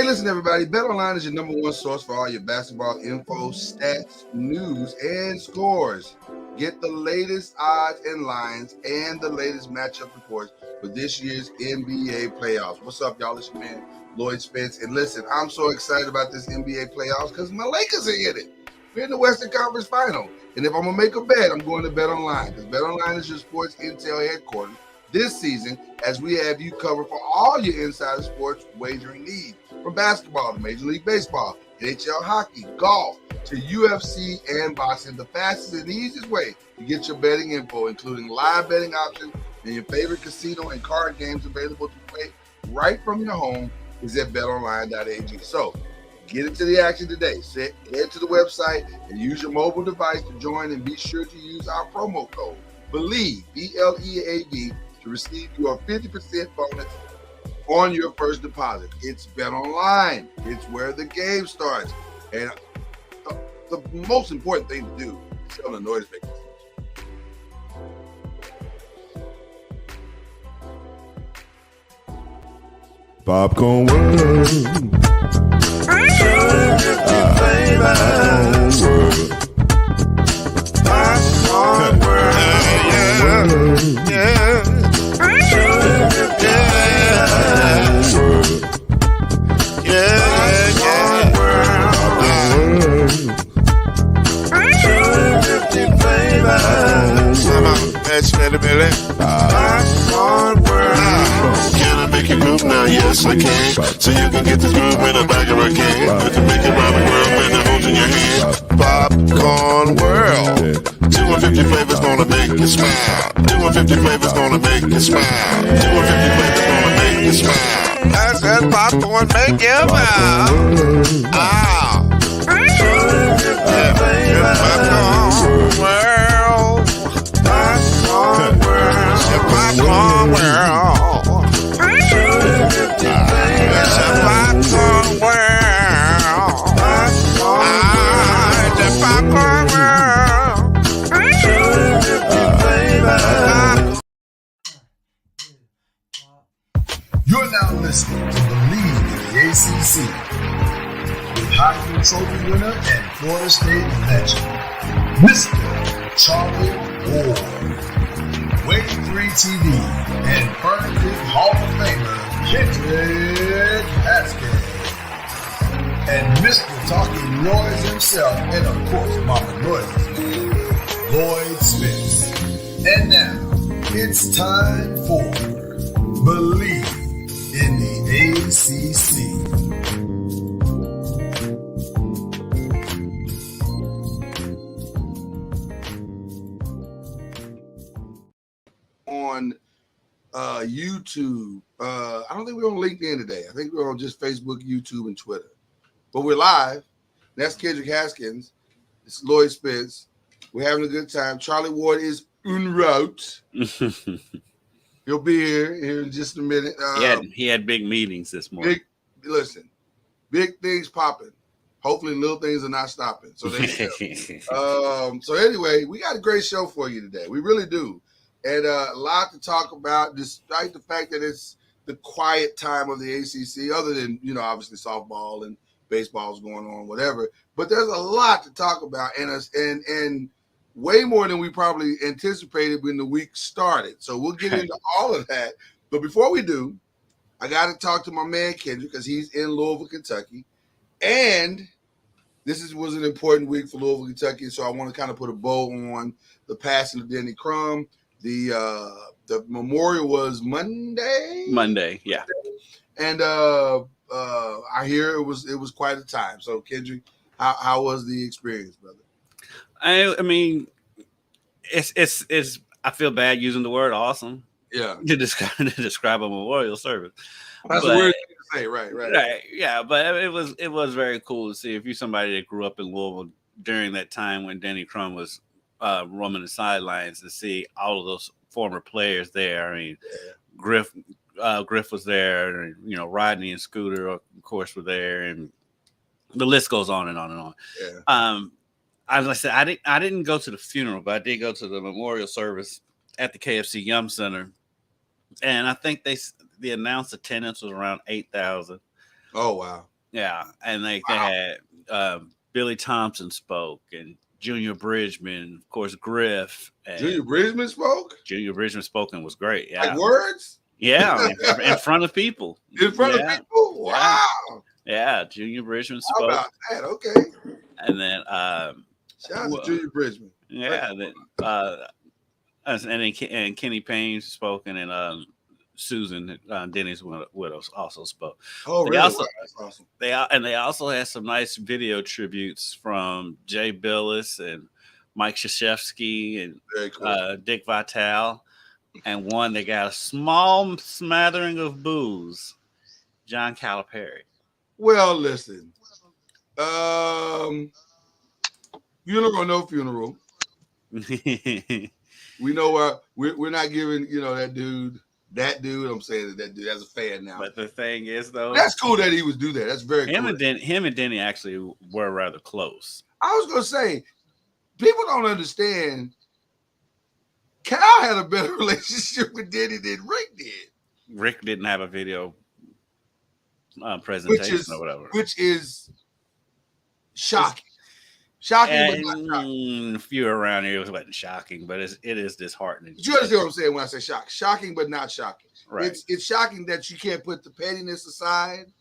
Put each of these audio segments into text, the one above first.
listen, everybody. BetOnline is your number one source for all your basketball info, stats, news, and scores. Get the latest odds and lines and the latest matchup reports for this year's NBA playoffs. What's up, y'all? It's your man, Lloyd Spence. And listen, I'm so excited about this NBA playoffs because my Lakers are in it. We're in the Western Conference Final. And if I'm going to make a bet, I'm going to BetOnline because BetOnline is your sports intel headquarters this season as we have you covered for all your insider sports wagering needs. From basketball to Major League Baseball, NHL hockey, golf, to UFC and boxing, the fastest and easiest way to get your betting info, including live betting options and your favorite casino and card games available to play right from your home, is at betonline.ag. So get into the action today. Head to the website and use your mobile device to join, and be sure to use our promo code BLEAV, BLEAV, to receive your 50% bonus on your first deposit. It's BetOnline. It's where the game starts. And the most important thing to do is tell the noise maker. Popcorn World. Popcorn World. Yeah. Can I make you move now? Yes, I can. So you can get this groove in the back of a can. I can make it round the world and it holds in your hand. Popcorn World. 250 flavors gonna make you smile. 250 flavors gonna make you smile. 250 flavors gonna make you smile. I said popcorn make you smile. Ah. 250 flavors. Popcorn World. Popcorn World. Popcorn World. It's a popcorn world. The popcorn world. You're now listening to BLEAV in the ACC with Heisman Trophy winner and Florida State legend, Mr. Charlie Ward, Wave 3 TV, and Furniture Hall of Famer Kendrick Haskins, and Mr. Talking Noise himself, and of course Mama Noise's man, Lloyd Spence. And now it's time for BLEAV in the ACC. On YouTube. I don't think we're on LinkedIn today. I think we're on just Facebook, YouTube, and Twitter. But we're live. That's Kendrick Haskins. It's Lloyd Spence. We're having a good time. Charlie Ward is en route. He'll be here in just a minute. He had big meetings this morning. Big things popping. Hopefully, little things are not stopping. So so anyway, we got a great show for you today. We really do. And a lot to talk about, despite the fact that it's the quiet time of the ACC, other than, obviously softball and baseball is going on, whatever. But there's a lot to talk about, and way more than we probably anticipated when the week started. So we'll get into all of that. But before we do, I got to talk to my man Kendrick because he's in Louisville, Kentucky. And this was an important week for Louisville, Kentucky. So I want to kind of put a bow on the passing of Denny Crum. The memorial was Monday, yeah. And I hear it was quite a time. So Kendrick, how was the experience, brother? I mean, it's I feel bad using the word awesome. Yeah. To describe a memorial service. That's a weird thing to say, right. Yeah, but it was very cool to see if you're somebody that grew up in Louisville during that time when Denny Crum was roaming the sidelines, to see all of those former players there. I mean, Griff was there, and Rodney and Scooter, of course, were there, and the list goes on and on and on. Yeah. As I said, I didn't go to the funeral, but I did go to the memorial service at the KFC Yum Center, and I think the announced attendance was around 8,000. Oh wow! Yeah, and they had Billy Thompson spoke, and Junior Bridgman, of course, Griff, Junior and Bridgman spoke Junior Bridgman spoken was great. like Yeah, words yeah, in front of people. in front of Yeah, people. yeah, Wow, yeah. Junior Bridgman how spoke, about that? Okay, and then shout out to well, Junior Bridgman. yeah, then and then and Kenny Payne spoke, and then Susan Denny's widow also spoke. Oh, They really? also Wow, that's awesome. they also had some nice video tributes from Jay Billis and Mike Krzyzewski and Very cool. Dick Vitale, and one that got a small smattering of booze, John Calipari. Well, listen, um, funeral or no funeral. We know we're not giving that dude. I'm saying that dude as a fan now. But the thing is, though, That's cool that he would do that. That's very cool. him and Denny actually were rather close. I was gonna say, people don't understand. Cal had a better relationship with Denny than Rick did, Rick didn't have a video presentation or whatever, which is shocking. Shocking, but not shocking. A few around here it wasn't shocking, but it is disheartening. But you understand what I'm saying when I say shocking? Shocking, but not shocking. Right. It's shocking that you can't put the pettiness aside.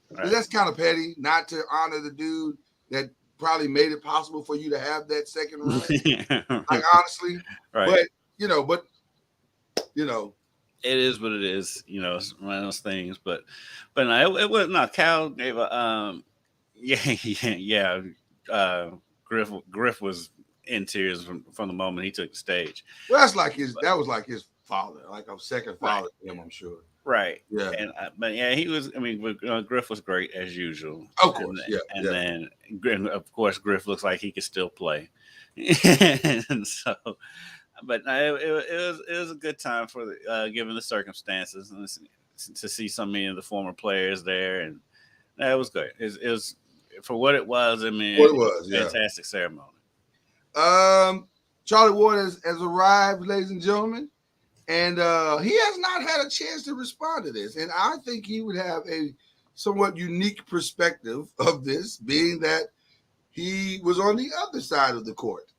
Right. That's kind of petty, not to honor the dude that probably made it possible for you to have that second run. Like honestly, right. But it is what it is. It's one of those things. But no, it was not. Cal gave a yeah. Griff was in tears from the moment he took the stage. Well, that was like his father, like a second father to him, I'm sure. Right. Yeah. But yeah, he was. I mean, Griff was great as usual. Of course. Then of course, Griff looks like he could still play. And so, but it was a good time for given the circumstances and to see so many of the former players there, and it was good. It was for what it was. I mean, what it was, fantastic ceremony. Charlie Ward has arrived, ladies and gentlemen, and he has not had a chance to respond to this. And I think he would have a somewhat unique perspective of this, being that he was on the other side of the court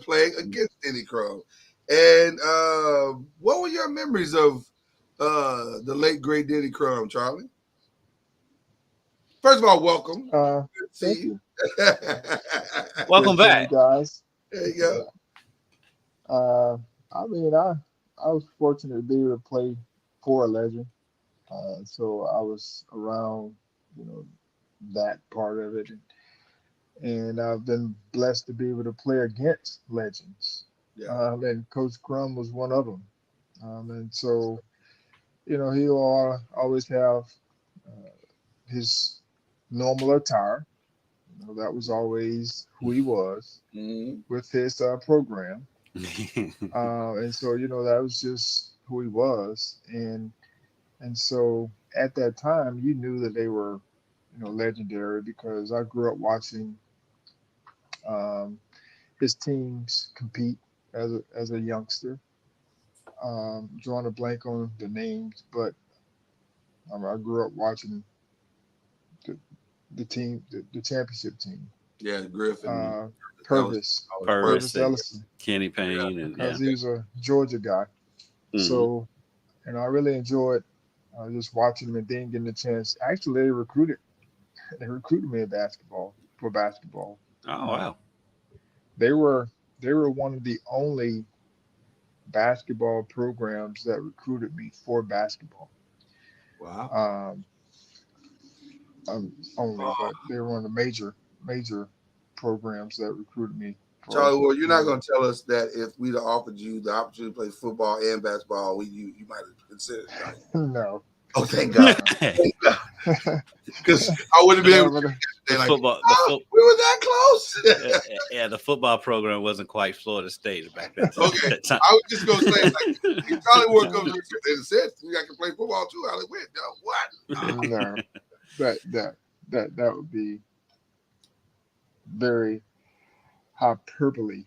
playing against Denny Crum. And what were your memories of the late, great Denny Crum, Charlie? First of all, welcome. Thank you. Welcome back, guys. There you go. I mean, I was fortunate to be able to play for a legend, so I was around, that part of it, and I've been blessed to be able to play against legends. Yeah. And Coach Crum was one of them, and so, he'll always have his normal attire. That was always who he was with his program. And so, that was just who he was. And so at that time, you knew that they were, legendary because I grew up watching his teams compete as a youngster. Drawing a blank on the names, but I grew up watching the team, the championship team. Yeah, Griffin, Purvis Ellison, Kenny Payne, and because he was a Georgia guy. Mhm. So, I really enjoyed just watching him and then getting a chance. Actually, they recruited me in basketball. Oh wow! They were one of the only basketball programs that recruited me for basketball. Wow. But they were one of the major programs that recruited me. Charlie, well, you're not going to tell us that if we'd have offered you the opportunity to play football and basketball, you might have considered it. Right? No. Oh, thank God. Because I wouldn't be able to. We were that close. Yeah, the football program wasn't quite Florida State back then. Okay. I was just going to say, if Charlie Ward comes and said, I can play football too, I would went, no, what? No. That would be very hyperbole.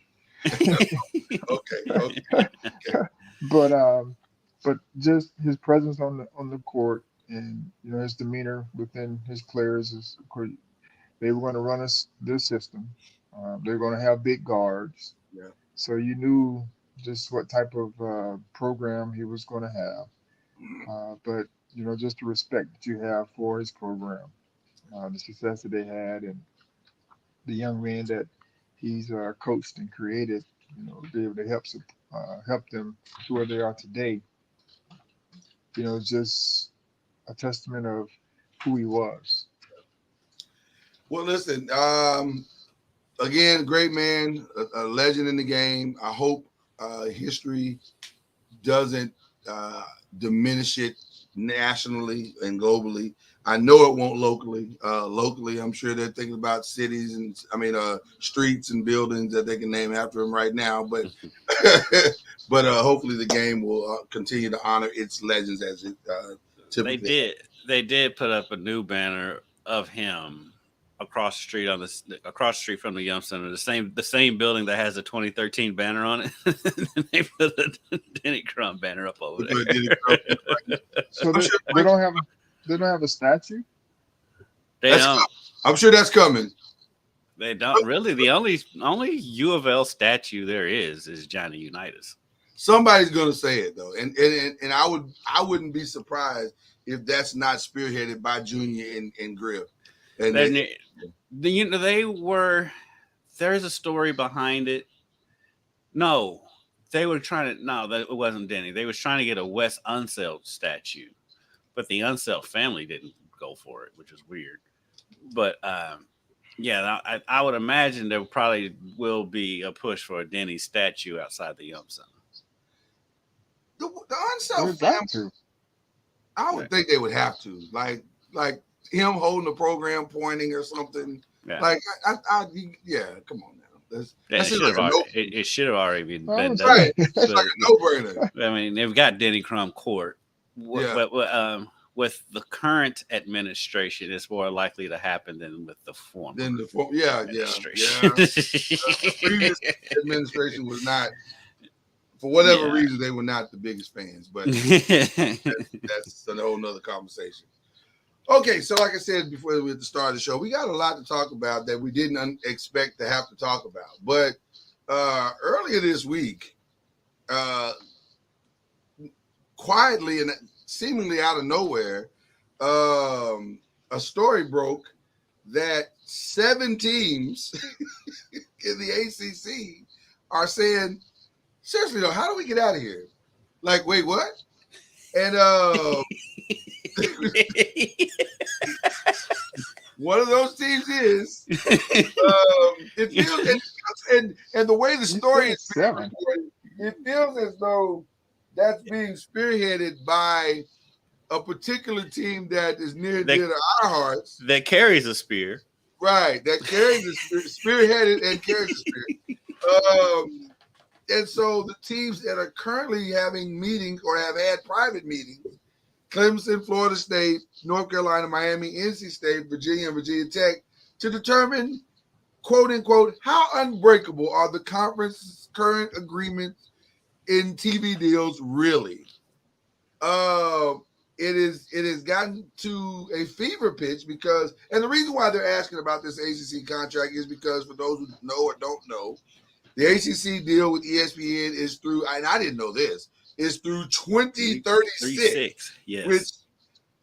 Okay. But just his presence on the court and his demeanor within his players is, of course, they were going to run this system. They're going to have big guards, Yeah. so you knew just what type of program he was going to have. But just the respect that you have for his program, the success that they had, and the young man that he's coached and created, be able to help them to where they are today. Just a testament of who he was. Well, listen, again, great man, a legend in the game. I hope history doesn't diminish it nationally and globally. I know it won't locally. Locally, I'm sure they're thinking about cities and streets and buildings that they can name after him right now. But but hopefully the game will continue to honor its legends as it typically. They did put up a new banner of him across the street from the Yum Center, the same building that has the 2013 banner on it. They put a Denny Crum banner up over there. So they don't have a statue. I'm sure that's coming. They don't really. The only U of L statue there is Johnny Unitas. Somebody's gonna say it though, and I wouldn't be surprised if that's not spearheaded by Junior and Griff. And they were. There's a story behind it. No, they were trying to. No, that it wasn't Denny. They was trying to get a Wes Unseld statue, but the Unseld family didn't go for it, which is weird. But yeah, I would imagine there probably will be a push for a Denny statue outside the Yum Center. The Unseld family, I would think they would have to, like him holding the program pointing or something. Yeah. Like yeah, come on now. It should have already been done. Right. It's like a no-brainer. I mean, they've got Denny Crum Court. But with the current administration, it's more likely to happen than with the former. administration. The previous administration was not, for whatever reason, they were not the biggest fans. But that's a whole nother conversation. Okay, so like I said before we at the start of the show, we got a lot to talk about that we didn't expect to have to talk about. But earlier this week, quietly and seemingly out of nowhere, a story broke that 7 teams in the ACC are saying, seriously though, how do we get out of here? Like, wait, what? And one of those teams is it feels and the way the story is being reported, it feels as though that's being spearheaded by a particular team that is near and dear to our hearts. That carries a spear. Right. That carries a spear, spearheaded and carries a spear. And so the teams that are currently having meetings or have had private meetings, Clemson, Florida State, North Carolina, Miami, NC State, Virginia, and Virginia Tech, to determine, quote unquote, how unbreakable are the conference's current agreements in TV deals really. It has gotten to a fever pitch because, and the reason why they're asking about this ACC contract is because for those who know or don't know, the ACC deal with ESPN is through, and I didn't know this, is through 2036, yes. Which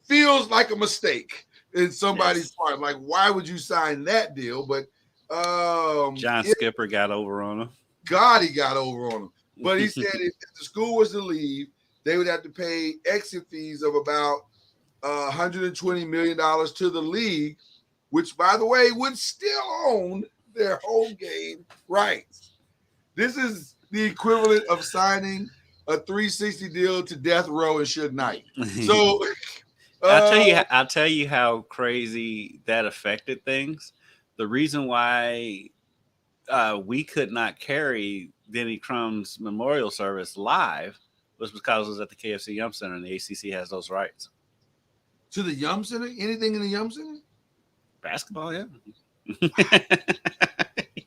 feels like a mistake in somebody's part. Like, why would you sign that deal? But John Skipper got over on him. God, he got over on him. But he said if the school was to leave, they would have to pay exit fees of about $120 million to the league, which, by the way, would still own their home game rights. This is the equivalent of signing a 360 deal to death row and Suge Knight. So I'll tell you how crazy that affected things. The reason why we could not carry Denny Crum's memorial service live was because it was at the KFC Yum Center, and the ACC has those rights. To the Yum Center? Anything in the Yum Center? Basketball, yeah.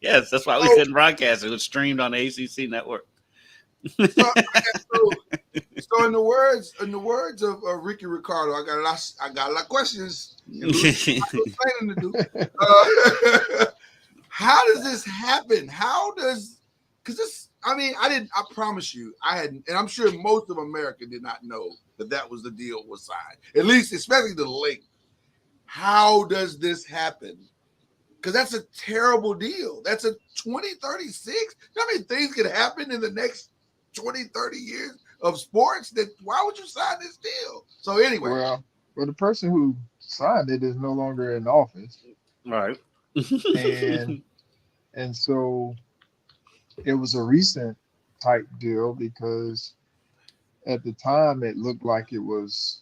Yes, that's why we couldn't broadcast it. It was streamed on the ACC network. So in the words of Ricky Ricardo, I got a lot of questions and explaining to do. How does this happen? Because this, I promise you, I hadn't, and I'm sure most of America did not know that was the deal was signed. At least, especially the link. How does this happen? Because that's a terrible deal. That's a 2036. I mean, things could happen in the next 20, 30 years of sports. Why would you sign this deal? So anyway. Well, the person who signed it is no longer in office. Right. And so it was a recent type deal because at the time it looked like it was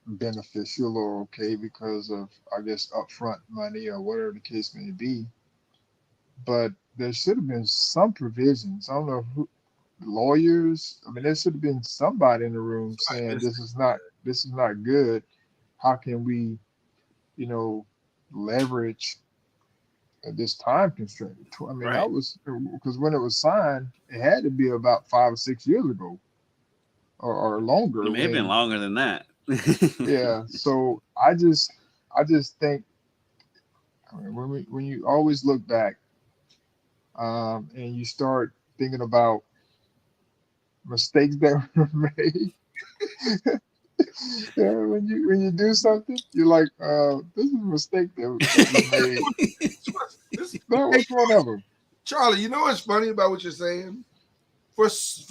beneficial or okay because of, I guess, upfront money or whatever the case may be. But there should have been some provisions. I don't know who, lawyers. I mean, there should have been somebody in the room saying this is not good. How can we, leverage this time constraint? I mean, that was because when it was signed, it had to be about 5 or 6 years ago, or longer. It may have been longer than that. Yeah. So I just think, when you always look back, and you start thinking about mistakes that were made. When you do something, you're like, this is a mistake that was made. That was one of them. Charlie, you know what's funny about what you're saying? For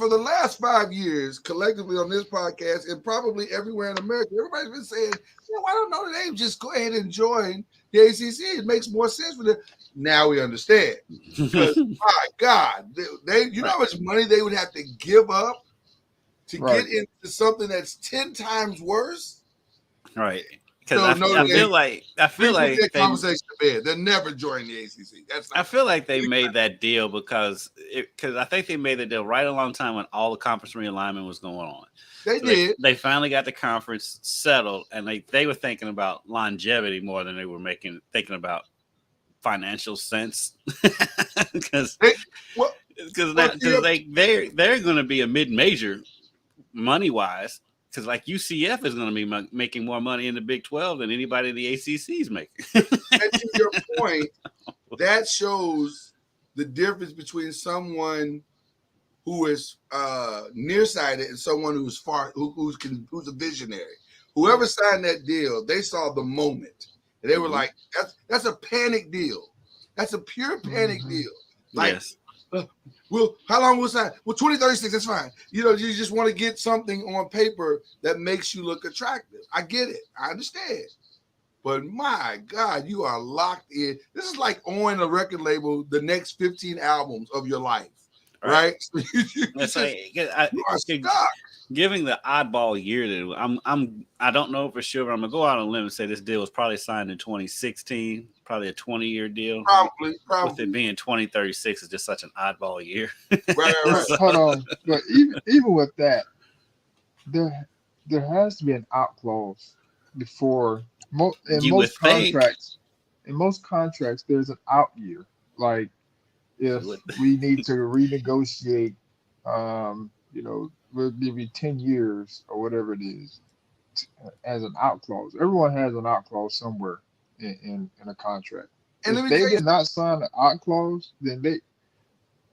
the last 5 years, collectively on this podcast and probably everywhere in America, everybody's been saying, why don't Notre Dame just go ahead and join the ACC? It makes more sense for them. Now we understand. Because, my God, they how much money they would have to give up to get into something that's 10 times worse? Right. Because I feel like conversation to bed. They're never joining the ACC. I feel like they made that deal because I think they made the deal right along time when all the conference realignment was going on. They did. They finally got the conference settled, and they were thinking about longevity more than they were thinking about financial sense. Because they're going to be a mid-major money wise. Because like UCF is going to be making more money in the Big 12 than anybody in the ACC is making. And to your point, that shows the difference between someone who is nearsighted and someone who's who's a visionary. Whoever signed that deal, they saw the moment. And they were like, that's a panic deal. That's a pure panic deal. Like, yes. Well, how long was that? Well, 2036, that's fine. You just want to get something on paper that makes you look attractive. I get it. I understand. But my God, you are locked in. This is like owning a record label, the next 15 albums of your life, right? That's giving the oddball year that I don't know for sure, but I'm gonna go out on a limb and say this deal was probably signed in 2016, probably a 20-year deal. Probably. With it being 2036 is just such an oddball year. Right. Hold on, but even with that, there has to be an out clause before. In most contracts, there's an out year. Like if we need to renegotiate, we'll give you 10 years or whatever it is as an out clause. Everyone has an out clause somewhere in a contract. And if they did not sign an out clause, then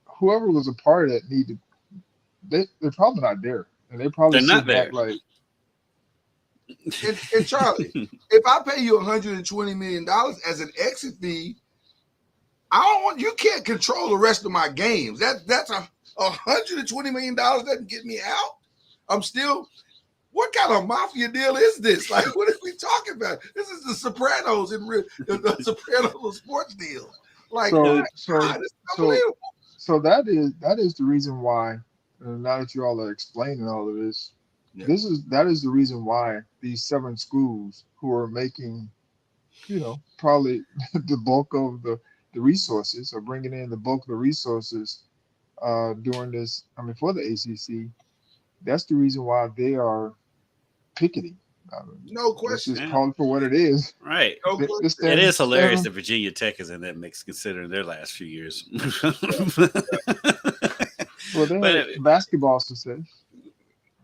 whoever was a part of that they're probably not there, and they're not there. Like, and Charlie, if I pay you $120 million as an exit fee, you can't control the rest of my games. That's $120 million doesn't get me out. I'm still. What kind of mafia deal is this? Like, what are we talking about? This is the Sopranos the Sopranos sports deal. Like, so that is the reason why. Now that you all are explaining all of this, that is the reason why these 7 schools who are making, probably the bulk of the resources, or bringing in the bulk of the resources during this. I mean, for the ACC, that's the reason why they are picketing. No question. Just call it for what it is. Right. No it is hilarious that Virginia Tech is in that mix, considering their last few years. Well, they But had basketball success.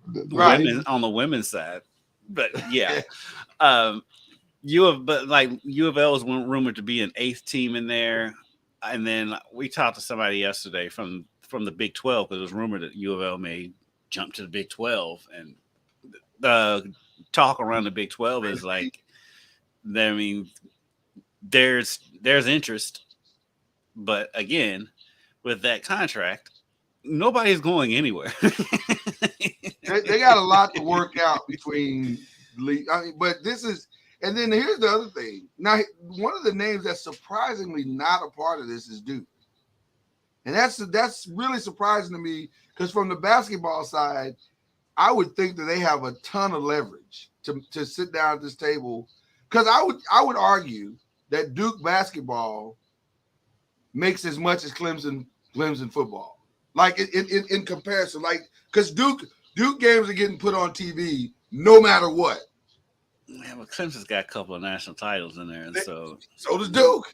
The Right. ladies. on the women's side, but yeah, um, U of L was rumored to be an eighth team in there, and then we talked to somebody yesterday from the Big 12 because it was rumored that U of L may jump to the Big 12, and the talk around the Big 12 is like, I mean, there's interest, but again, with that contract, nobody's going anywhere. They got a lot to work out between league. I mean, but this is, and then here's the other thing. Now, one of the names that's surprisingly not a part of this is Duke, and that's really surprising to me because from the basketball side, I would think that they have a ton of leverage to sit down at this table. Because I would argue that Duke basketball makes as much as Clemson football. Like in comparison, like because Duke games are getting put on TV no matter what. Yeah, but Clemson's got a couple of national titles in there, and so does Duke.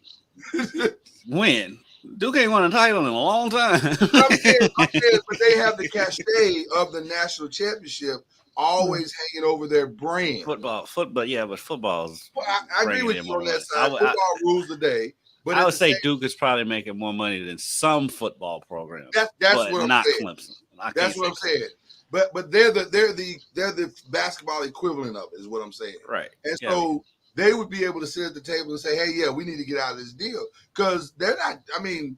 when Duke ain't won a title in a long time. I'm saying, but they have the cachet of the national championship always hanging over their brand. Football, yeah, but football's. Well, I agree with you on that side. Football rules the day. But I would say Duke is probably making more money than some football programs. That's but what I'm not saying. Clemson. That's what I'm saying. But they're the basketball equivalent of it, is what I'm saying. Right. And so they would be able to sit at the table and say, hey, yeah, we need to get out of this deal. Because they're not, I mean,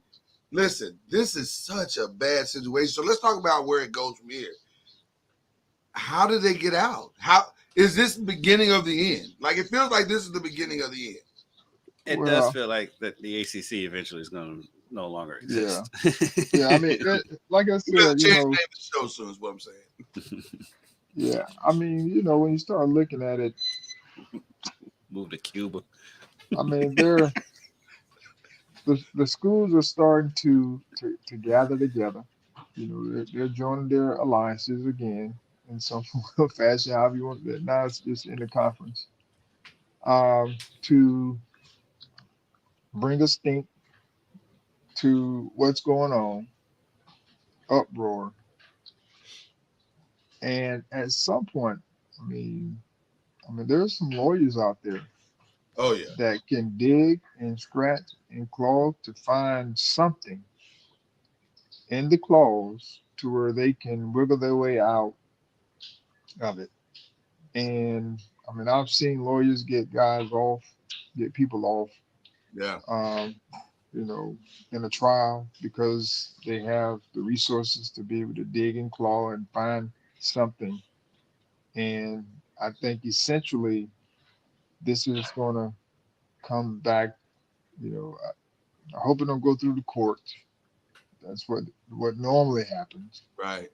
listen, this is such a bad situation. So let's talk about where it goes from here. How did they get out? How is this the beginning of the end? Like, it feels like this is the beginning of the end. It does feel like that the ACC eventually is going to no longer exist. Yeah. I mean, like I said, change the name of the show soon is what I'm saying. Yeah, I mean, when you start looking at it, move to Cuba. I mean, the schools are starting to gather together. They're joining their alliances again in some fashion, however you want that. Now it's just in the conference to bring a stink to what's going on, uproar. And at some point, I mean, there's some lawyers out there. Oh yeah, that can dig and scratch and claw to find something in the clause to where they can wiggle their way out of it. And I mean, I've seen lawyers get people off, yeah, in a trial because they have the resources to be able to dig and claw and find something. And I think essentially this is going to come back, I hope it don't go through the courts. That's what normally happens. right.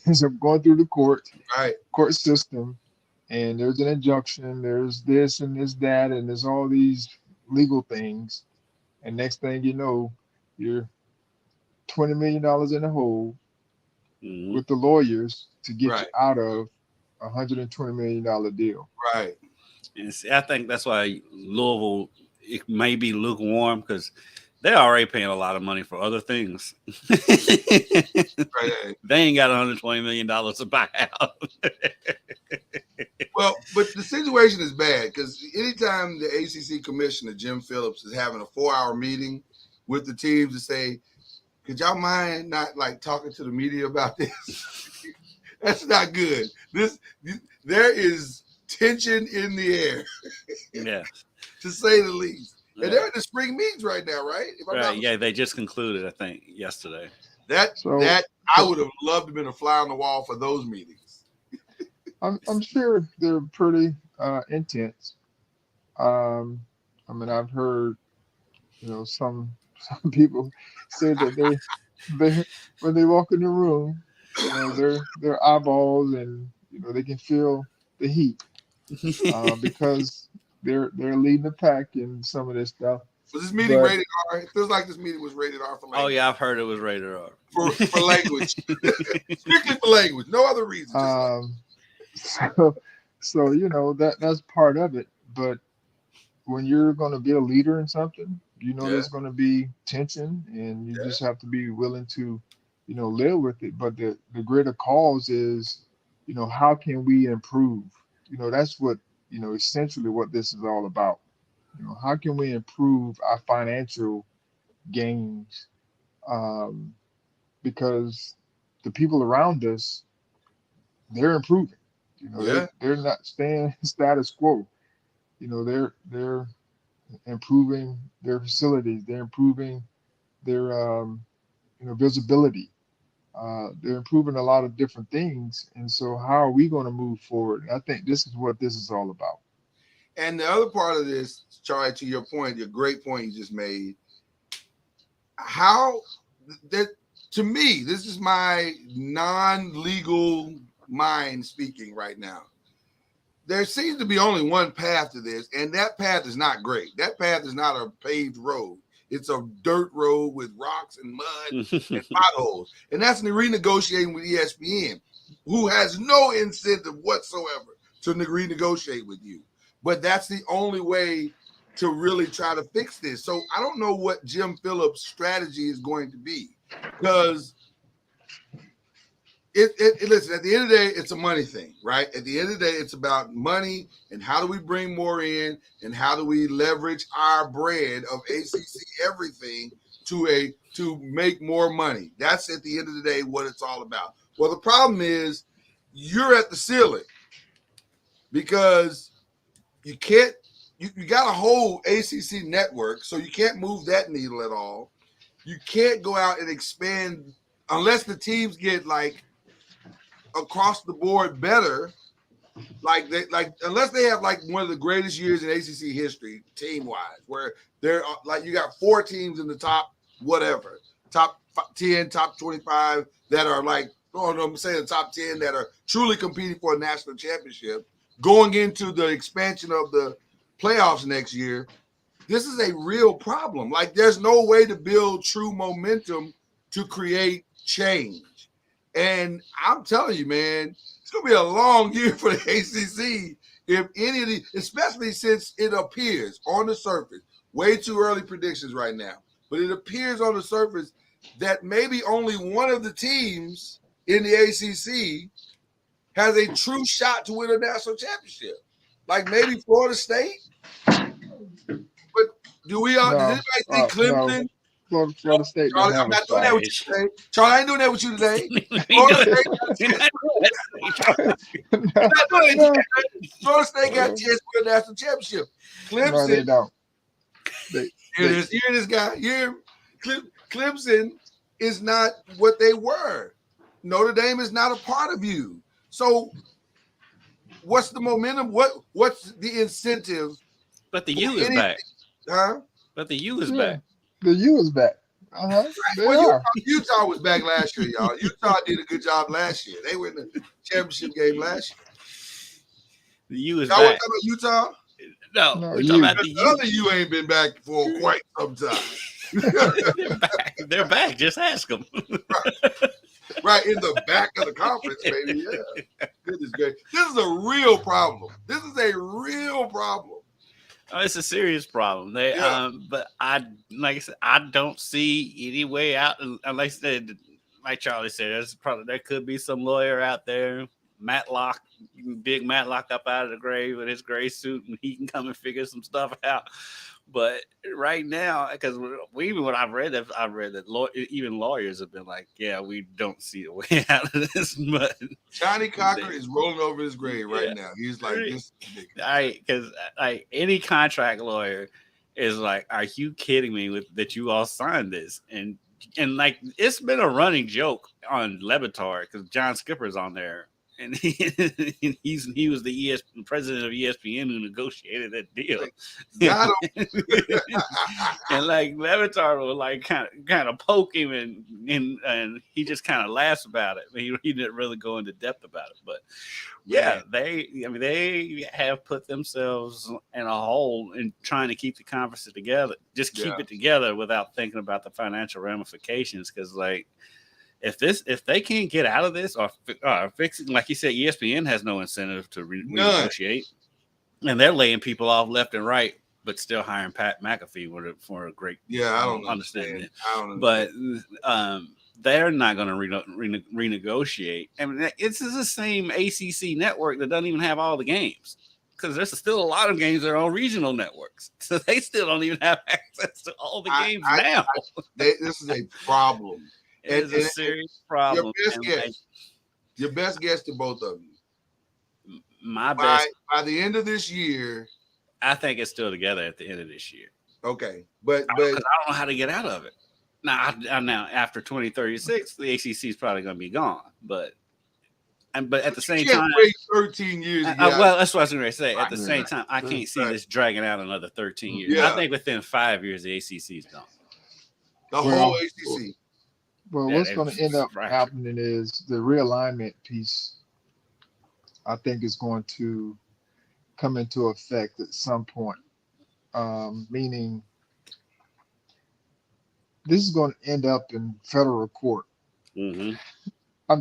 Ends up going through the court system, and there's an injunction, there's this and there's that, and there's all these legal things. And next thing you know, you're $20 million in the hole with the lawyers to get you out of a $120 million deal. Right. And see, I think that's why Louisville, it may be lukewarm because they're already paying a lot of money for other things. Right. They ain't got $120 million to buy out. Well, but the situation is bad because anytime the ACC commissioner, Jim Phillips, is having a 4-hour meeting with the teams to say, could y'all mind not like talking to the media about this? That's not good. There is tension in the air. Yeah. To say the least. And they're in the spring meetings right now, right? Right. Yeah, they just concluded, I think, yesterday. I would have loved to have been a fly on the wall for those meetings. I'm sure they're pretty intense. I mean, I've heard, some people say that they when they walk in the room, their eyeballs and they can feel the heat because they're leading the pack in some of this stuff. Was this meeting rated R? It feels like this meeting was rated R for language. Oh yeah, I've heard it was rated R for language, strictly for language, no other reason. So that's part of it. But when you're going to be a leader in something, there's going to be tension, and you just have to be willing to live with it. But the greater cause is, how can we improve? That's what, essentially what this is all about. How can we improve our financial gains? Um, because the people around us, they're improving. Yeah. They're not staying status quo. They're improving their facilities. They're improving their visibility. They're improving a lot of different things. And so, how are we going to move forward? I think this is what this is all about. And the other part of this, Charlie, to your point, your great point you just made, how that to me, this is my non-legal mind speaking right now. There seems to be only one path to this, and that path is not great. That path is not a paved road. It's a dirt road with rocks and mud and potholes. And that's renegotiating with ESPN, who has no incentive whatsoever to renegotiate with you. But that's the only way to really try to fix this. So I don't know what Jim Phillips' strategy is going to be, because listen, at the end of the day, it's a money thing, right? At the end of the day, it's about money and how do we bring more in and how do we leverage our brand of ACC everything to make more money. That's at the end of the day what it's all about. Well, the problem is you're at the ceiling because you can't. You got a whole ACC network, so you can't move that needle at all. You can't go out and expand unless the teams get like across the board better, unless they have like one of the greatest years in ACC history team wise, where they're like you got 4 teams in the top whatever, top 10, top 25 that are like, I'm saying the top 10 that are truly competing for a national championship, going into the expansion of the playoffs next year. This is a real problem. Like, there's no way to build true momentum to create change. And I'm telling you, man, it's going to be a long year for the ACC if any of these, especially since it appears on the surface, way too early predictions right now, but it appears on the surface that maybe only one of the teams in the ACC has a true shot to win a national championship. Like maybe Florida State. But do we all, does anybody think Clemson? No. Florida State don't Charlie, have I'm not doing that with you today. Charlie, I ain't doing that with you today. Florida State got a chance to win a national championship. Clemson, no, they don't. Hear this guy. Clemson is not what they were. Notre Dame is not a part of you. So what's the momentum? What's the incentive? But the U is back. Huh? But the U is back. The U is back. Utah was back last year, y'all. Utah did a good job last year. They were in the championship game last year. The U is y'all back. Y'all talking about Utah? No, we're talking about the U. Other U ain't been back for quite some time. They're back. Just ask them. Right in the back of the conference, baby. Yeah. Goodness gracious. This is a real problem. This is a real problem. Oh, it's a serious problem. But I don't see any way out. Like Charlie said, there could be some lawyer out there, big Matlock up out of the grave with his gray suit, and he can come and figure some stuff out. But right now, because I've read that even lawyers have been like, yeah, we don't see a way out of this. But Johnny Cocker is rolling over his grave right now. He's like, this is ridiculous. Because any contract lawyer is like, are you kidding me that you all signed this? And like, it's been a running joke on Lebatard because John Skipper's on there. And he was the president of ESPN who negotiated that deal. Got him. And like Levitar will like kind of poke him and he just kind of laughs about it. He didn't really go into depth about it. But yeah, they have put themselves in a hole in trying to keep the conference together. Just keep it together without thinking about the financial ramifications. Because like, if they can't get out of this or fix it, like you said, ESPN has no incentive to renegotiate, and they're laying people off left and right, but still hiring Pat McAfee for a great. Yeah, I don't understand it. But they're not going to renegotiate. I mean, it's the same ACC network that doesn't even have all the games, because there's still a lot of games that are on regional networks, so they still don't even have access to all the games now. This is a problem. It is a serious problem. Your best guess to both of you. By the end of this year, I think it's still together at the end of this year. Okay, but I don't know how to get out of it. Now after 2036, the ACC is probably going to be gone. But at the same time, wait 13 years. Well, that's what I was going to say. At the same time, I can't see this dragging out another 13 years. Yeah. I think within 5 years, the ACC is gone. The whole ACC. Well, what's going to end up happening is the realignment piece, I think, is going to come into effect at some point. Meaning this is going to end up in federal court. Mm-hmm. I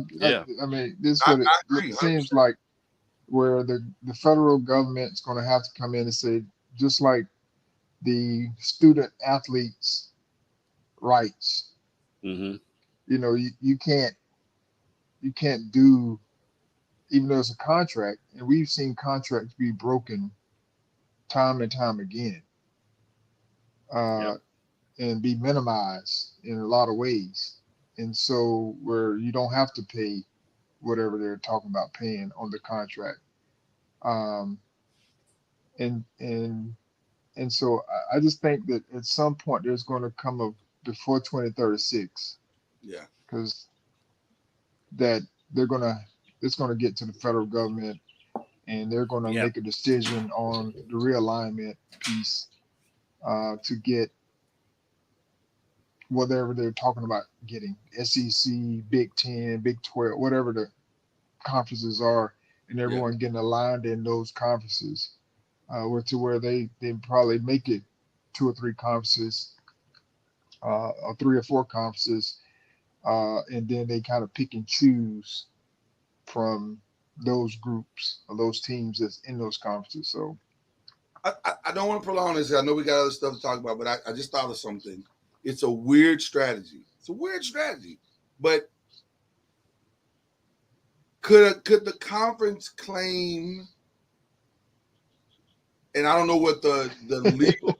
mean, this is what it seems like, where the federal government is going to have to come in and say, just like the student athletes' rights, mm-hmm. you know, you can't do, even though it's a contract, and we've seen contracts be broken time and time again, and be minimized in a lot of ways. And so where you don't have to pay whatever they're talking about paying on the contract. And so I just think that at some point there's going to come up before 2036. Yeah. Because that it's going to get to the federal government, and they're going to make a decision on the realignment piece to get whatever they're talking about getting, SEC, Big 10, Big 12, whatever the conferences are, and everyone getting aligned in those conferences, to where they probably make it 2 or 3 conferences, or 3 or 4 conferences, and then they kind of pick and choose from those groups or those teams that's in those conferences. So I don't want to prolong this. I know we got other stuff to talk about, but I just thought of something. It's a weird strategy. But could the conference claim, and I don't know what the legal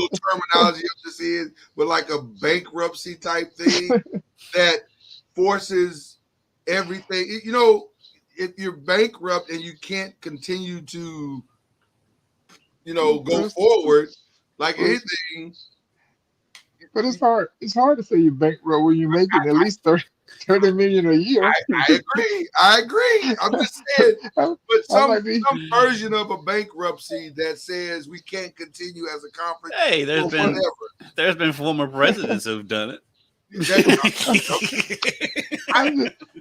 terminology of this is, but like a bankruptcy type thing that forces everything, you know, if you're bankrupt and you can't continue to, you know, go forward like anything. But it's hard. It's hard to say you're bankrupt when you're making at least 30 million a year. I agree. I'm just saying, but some version of a bankruptcy that says we can't continue as a conference. Hey, there's been former presidents who've done it.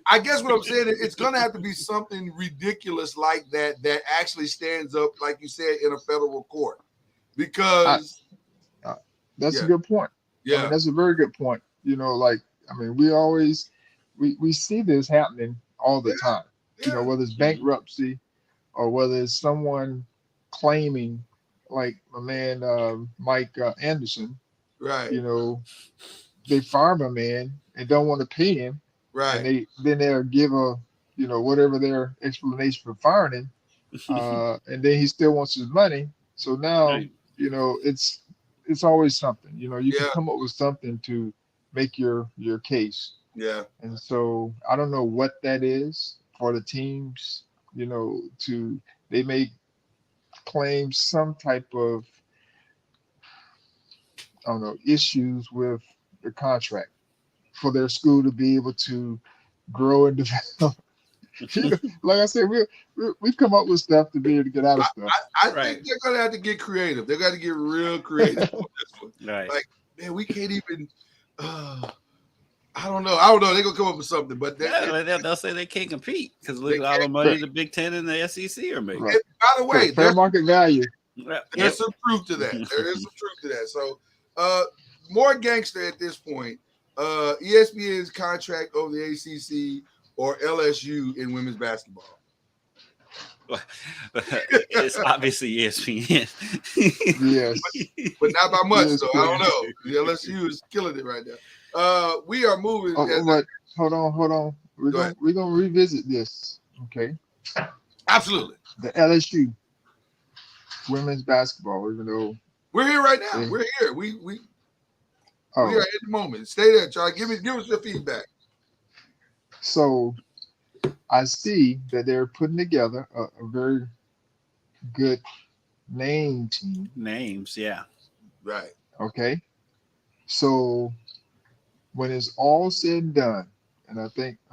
I guess what I'm saying is it's going to have to be something ridiculous like that actually stands up, like you said, in a federal court, because that's a good point. Yeah, I mean, that's a very good point. You know, like, I mean, we see this happening all the time. You know, whether it's bankruptcy or whether it's someone claiming, like my man Mike Anderson. Right. You know, they fire my man and don't want to pay him. Right. And they'll give whatever their explanation for firing him, and then he still wants his money. So now, you know, it's always something. You know, you can come up with something to make your case. Yeah. And so I don't know what that is for the teams. You know, they may claim some type of, I don't know, issues with the contract for their school to be able to grow and develop. Like I said, we've come up with stuff to be able to get out of stuff. I think they're gonna have to get creative. They're gonna get real creative on this one. Right. Like, man, we can't even. I don't know. They're gonna come up with something, but they'll say they can't compete because look at all the money the Big 10 and the SEC are making. Right. By the way, fair market value. There's some truth to that. There is some truth to that. So, more gangster at this point. ESPN's contract over the ACC or LSU in women's basketball? It's obviously ESPN. Yes. But not by much, though. I don't know. The LSU is killing it right now. We are moving. But hold on. We're Go ahead. gonna revisit this. Okay. Absolutely. The LSU women's basketball, even though We're here right now. they, We're here. We oh, are at the moment. Stay there, Charlie. Give us your feedback. so I see that they're putting together a very good name team. Names, yeah. Right. Okay. So when it's all said and done, and I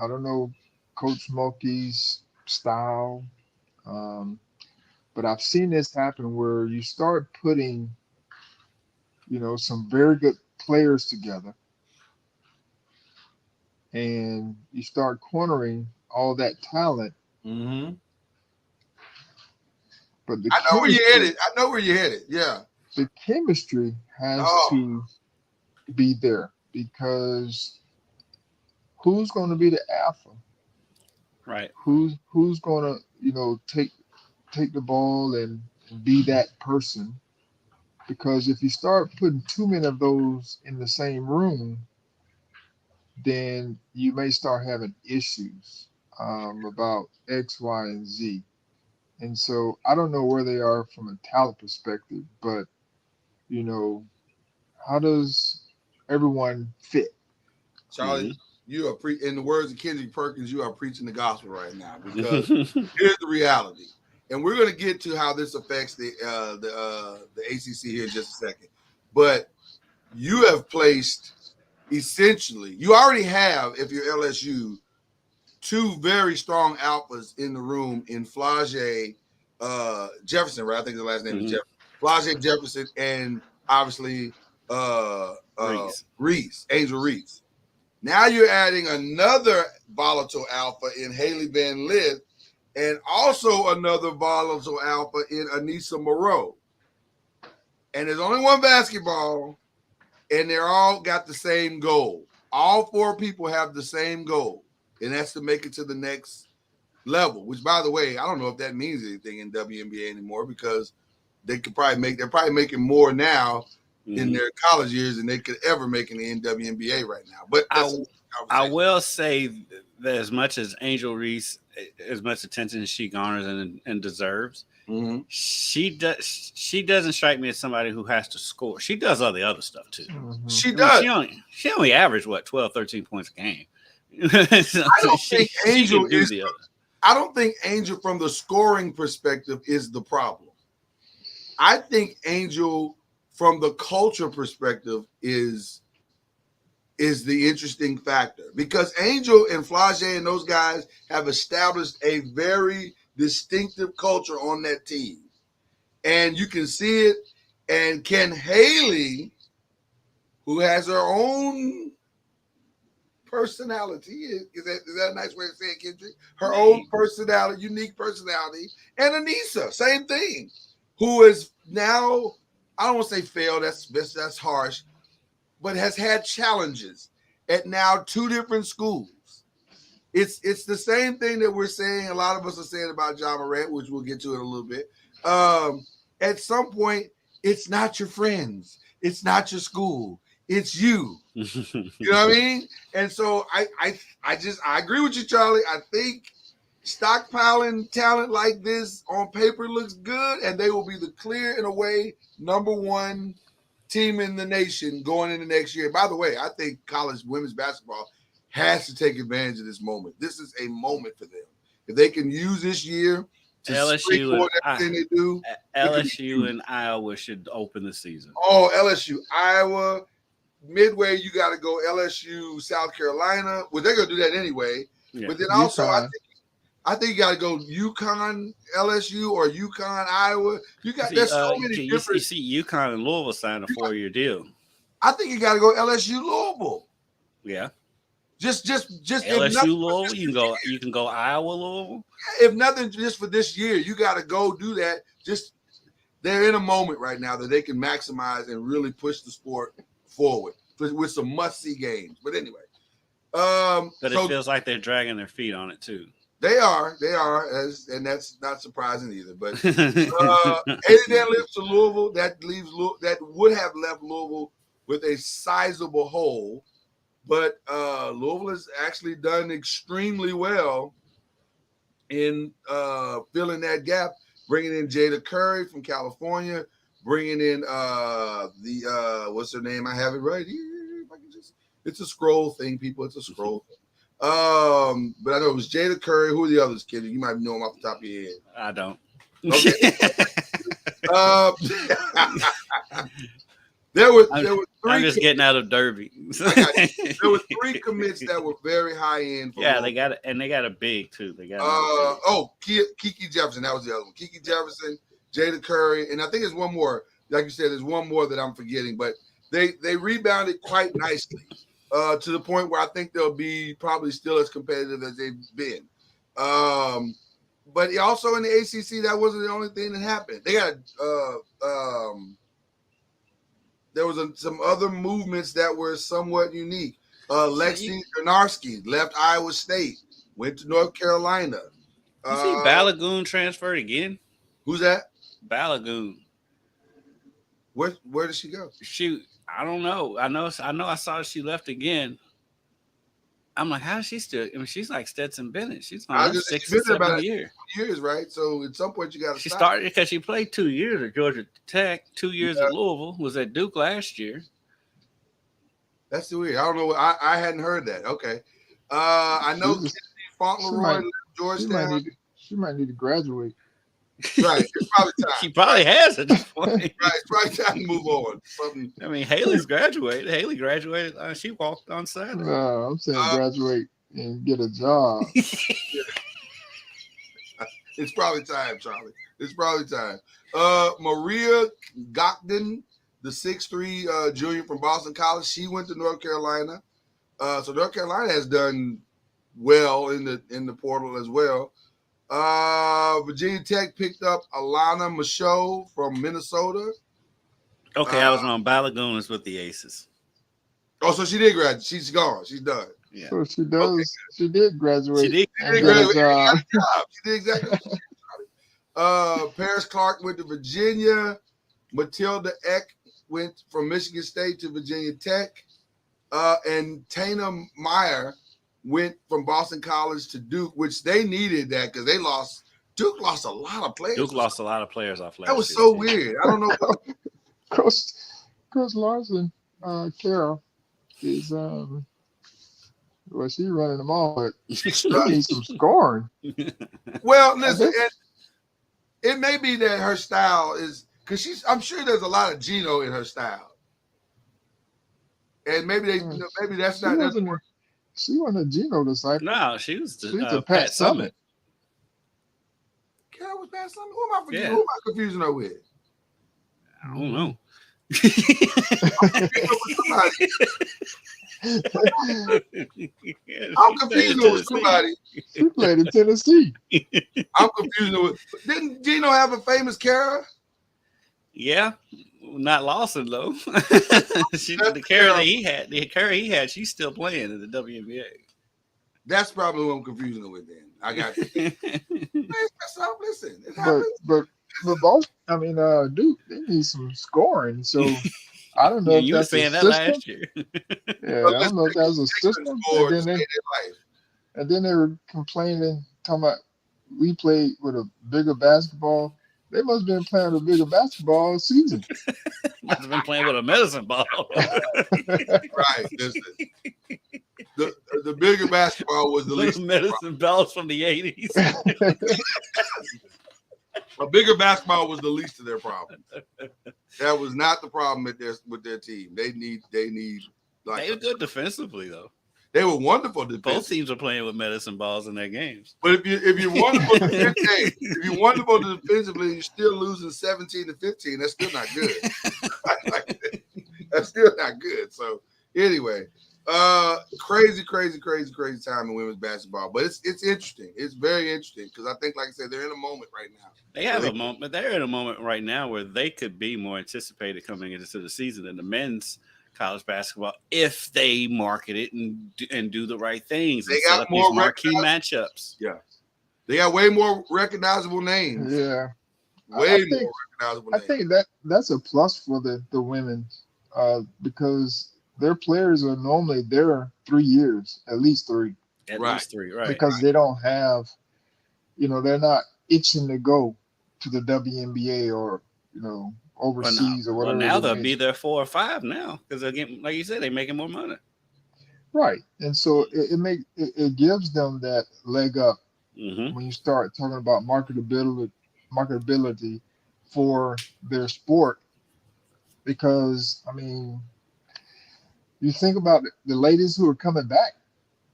don't know Coach Mulkey's style, but I've seen this happen where you start putting, some very good players together, and you start cornering all that talent. Mm-hmm. But the I know where you're headed. Yeah. The chemistry has to be there, because who's going to be the alpha? Right. Who's going to, take the ball and be that person? Because if you start putting too many of those in the same room, then you may start having issues about X, Y, and Z. And so I don't know where they are from a talent perspective, but how does everyone fit? Charlie, you are in the words of Kendrick Perkins, you are preaching the gospel right now, because here's the reality. And we're going to get to how this affects the ACC here in just a second. But you have placed essentially, you already have, if you're LSU, two very strong alphas in the room in Flau'jae Jefferson, right? I think the last name is Jefferson. Flau'jae Jefferson, and obviously Reese, Angel Reese. Now you're adding another volatile alpha in Haley Van Lith, and also another volatile alpha in Anissa Moreau. And there's only one basketball, and they're all got the same goal. All four people have the same goal, and that's to make it to the next level, which, by the way, I don't know if that means anything in WNBA anymore, because they're probably making more now in their college years than they could ever make in the WNBA right now. But I will say that as much as Angel Reese, as much attention as she garners and deserves, she doesn't strike me as somebody who has to score. She does all the other stuff too. She does. She only averaged 12, 13 points a game. So I don't think Angel from the scoring perspective is the problem. I think Angel from the culture perspective is the interesting factor, because Angel and Flau'jae and those guys have established a very distinctive culture on that team. And you can see it. And Ken Haley, who has her own personality, is that a nice way to say it, Kendrick? Her own personality, unique personality. And Anissa, same thing, who is now, I don't want to say failed, that's harsh, but has had challenges at now two different schools. It's the same thing that we're saying, a lot of us are saying about John Morant, which we'll get to in a little bit. At some point, it's not your friends. It's not your school. It's you. You know what I mean? And so I agree with you, Charlie. I think stockpiling talent like this on paper looks good, and they will be the clear, in a way, number one team in the nation going into next year. By the way, I think college women's basketball has to take advantage of this moment. This is a moment for them. If they can use this year to LSU everything they do. LSU and Iowa should open the season. Oh, LSU, Iowa, midway, you got to go LSU, South Carolina. Well, they're going to do that anyway. Yeah. But then also, I think you got to go UConn, LSU, or UConn, Iowa. There's so many different. You see, UConn and Louisville signed a 4-year deal. I think you got to go LSU, Louisville. Yeah. Just LSU, Louisville. You can go Iowa, Louisville. If nothing, just for this year, you got to go do that. They're in a moment right now that they can maximize and really push the sport forward with some must-see games. But anyway, but it feels like they're dragging their feet on it too. They are, and that's not surprising either. But Eddie lives to Louisville. That would have left Louisville with a sizable hole. But Louisville has actually done extremely well in filling that gap, bringing in Jada Curry from California, bringing in the what's her name? I have it right here. If I can just, it's a scroll thing, people. It's a scroll thing. But I know it was Jada Curry. Who are the others, kid? You might know them off the top of your head. I don't. Okay. There were three. I'm just getting out of Derby. There were three commits that were very high end. Yeah, they got it, and they got a big too. They got Kiki Jefferson. That was the other one. Kiki Jefferson, Jada Curry, and I think there's one more. Like you said, there's one more that I'm forgetting, but they rebounded quite nicely to the point where I think they'll be probably still as competitive as they've been. But also in the ACC, that wasn't the only thing that happened. They got there was some other movements that were somewhat unique. Lexi Janarski left Iowa State, went to North Carolina. You see Balagoon transferred again? Who's that? Balagoon. Where did she go? I don't know. I saw she left again. I'm like, how is she still? I mean, she's like Stetson Bennett. She's on 6 or 7 years, right? So at some point you got to. She started because she played 2 years at Georgia Tech, 2 years at Louisville, was at Duke last year. That's weird. I don't know. I hadn't heard that. Okay. I know Kennedy Fauntleroy left Georgetown. She might need to graduate. Right. It's probably time. She probably has at this point. Right. It's probably time to move on. Something. I mean, Haley's graduated. Haley graduated. She walked on Saturday. No, I'm saying graduate and get a job. It's probably time, Charlie. It's probably time. Maria Gokden, the 6'3" junior from Boston College, she went to North Carolina. So North Carolina has done well in the portal as well. Virginia Tech picked up Alana Michaud from Minnesota. Okay, I was wrong. Balagoon is with the Aces. Oh, so she did graduate. She's gone. She's done. Yeah. So she does. Okay. She did graduate. She did graduate. She did exactly. Paris Clark went to Virginia. Matilda Eck went from Michigan State to Virginia Tech. And Tana Meyer went from Boston College to Duke, which they needed that because Duke lost a lot of players. Duke lost a lot of players off last year. That was so weird. I don't know. Coach Larson, Carol is she's running them all, but she needs some scoring. Well, listen, it may be that her style is because I'm sure there's a lot of Gino in her style. And maybe that's not. She wasn't a Gino disciple. No, she was a Pat Summitt. Carol was Pat Summitt. Who am I forgetting? Who am I confusing her with? I don't know. I'm confusing her with somebody. She played in Tennessee. I'm confusing her with. Didn't Gino have a famous Kara? Yeah. Not Lawson though. The Kara he had, she's still playing in the WNBA. That's probably what I'm confusing her with. Then I got you. Listen, but both. I mean, Duke, they need some scoring. So I don't know. You were saying that last year. Yeah, I don't know if that was a system. And then they were complaining, talking about we played with a bigger basketball. They must have been playing a bigger basketball season. Must have been playing with a medicine ball. Right. Listen. The bigger basketball was the least medicine balls from the 80s. A bigger basketball was the least of their problems. That was not the problem with their team. They need like they were good defensively though. They were wonderful defensively. Both teams are playing with medicine balls in their games. But if you're wonderful defensively, if you're wonderful defensively, you're still losing 17-15. That's still not good. That's still not good. So anyway, crazy time in women's basketball. But it's interesting. It's very interesting because I think, like I said, they're in a moment right now. They have a moment. They're in a moment right now where they could be more anticipated coming into the season than the men's college basketball if they market it and do the right things. They got more these marquee matchups. Yeah, they got way more recognizable names. Yeah, way more recognizable names. I think that's a plus for the women because their players are normally there 3 years, at least 3, At Right. least 3, right? because they don't have, they're not itching to go to the WNBA or overseas or Well, whatever. now they they'll may. be there 4 or 5 now because again, like you said, they're making more money. Right, and so it gives them that leg up Mm-hmm. when you start talking about marketability for their sport, because I mean, you think about the ladies who are coming back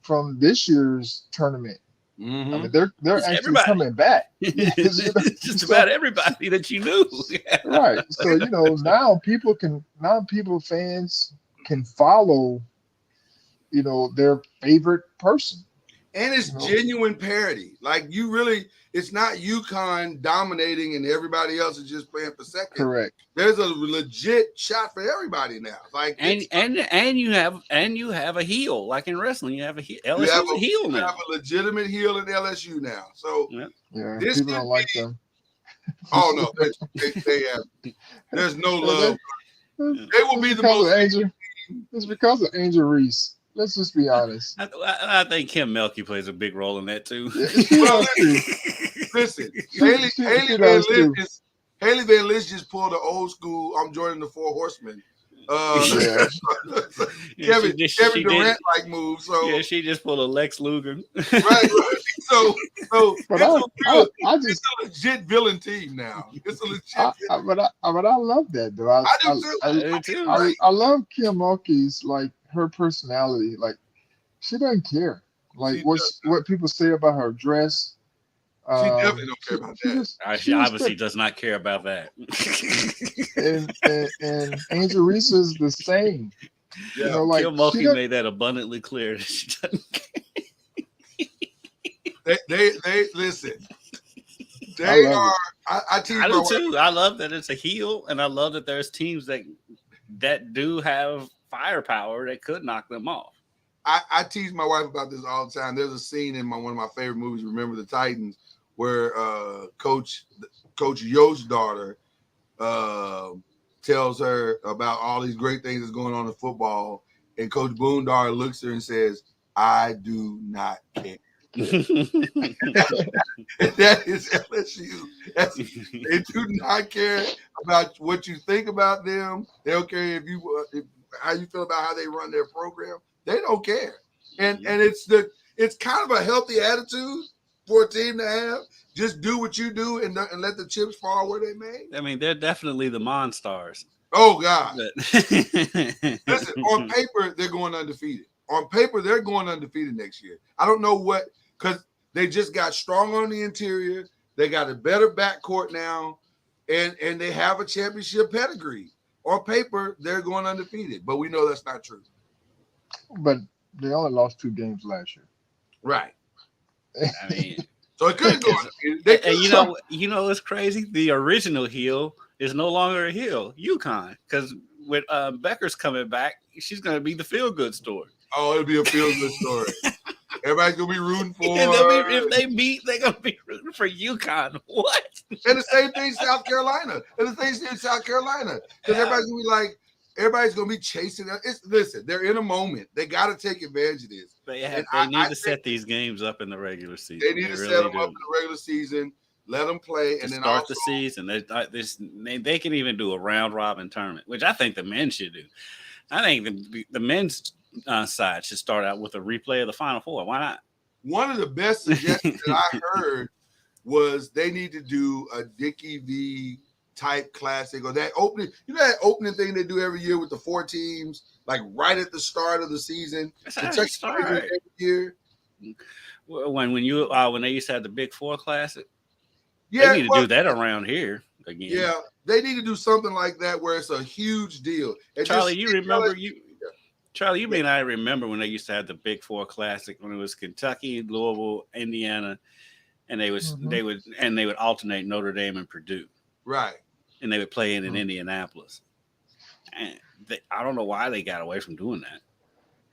from this year's tournament. I Mm-hmm. mean, they're It's actually everybody. coming back. Yes, It's just so- about everybody that you knew. right. So now fans can follow their favorite person. And it's genuine parity. Like it's not UConn dominating and everybody else is just playing for second. Correct. There's a legit shot for everybody now. Like and you have a heel, like in wrestling, you have a heel. LSU's you have a heel you now. have a legitimate heel in LSU now. So Yeah, this people could don't like be- them. oh no, they have. There's no love. They will be the because most. of Angel. It's because of Angel Reese. Let's just be honest. I think Kim Melky plays a big role in that too. Well, listen, Haley does too. Van List just pulled an old school. I'm joining the Four Horsemen. Kevin Durant like move. So yeah, she just pulled a Lex Luger. right. So But it's a legit villain team now. It's a legit. but I love that though. I do too. I do too. I love Kim Mulkey's like her personality. Like she doesn't care. Like She what people say about her dress. She definitely don't care about that. She obviously does not care about that. and Angel Reese is the same. Yeah. Like Kim Mulkey made that abundantly clear that she doesn't care. They listen. They I love are. I teach I my do wife. too. I love that it's a heel, and I love that there's teams that do have firepower that could knock them off. I tease my wife about this all the time. There's a scene in one of my favorite movies, Remember the Titans, where Coach Yo's daughter tells her about all these great things that's going on in football, and Coach Boondar looks at her and says, "I do not care." That is LSU. They do not care about what you think about them. They don't care if how you feel about how they run their program. They don't care, and it's kind of a healthy attitude for a team to have. Just do what you do and let the chips fall where they may. I mean, they're definitely the Monstars. Oh God! Listen, on paper they're going undefeated. On paper they're going undefeated next year. I don't know what, because they just got strong on the interior. They got a better backcourt now, and they have a championship pedigree. On paper they're going undefeated, but we know that's not true. But they only lost 2 games last year. Right. I mean, So it could go undefeated. and you know what's crazy? The original heel is no longer a heel, UConn, because with Becker's coming back, she's going to be the feel-good story. Oh, it'll be a feel-good story. Everybody's gonna be rooting for. And if they beat, they're gonna be rooting for UConn. What? And the same thing, South Carolina. And the same thing, South Carolina, because everybody's gonna be chasing. Listen, they're in a moment. They got to take advantage of this. They need to set these games up in the regular season. They need to set them up in the regular season. Let them play, and then start the season. They can even do a round robin tournament, which I think the men should do. I think the men's side should start out with a replay of the Final Four. Why not? One of the best suggestions that I heard was they need to do a Dickie V type classic, or that opening. You know that opening thing they do every year with the 4 teams, like right at the start of the season. Every year. When they used to have the Big Four Classic. Yeah, they need to do that around here again. Yeah, they need to do something like that where it's a huge deal. Charlie, you remember Charlie, you may not remember when they used to have the Big Four Classic when it was Kentucky, Louisville, Indiana, and they would alternate Notre Dame and Purdue. Right. And they would play in Indianapolis. And I don't know why they got away from doing that.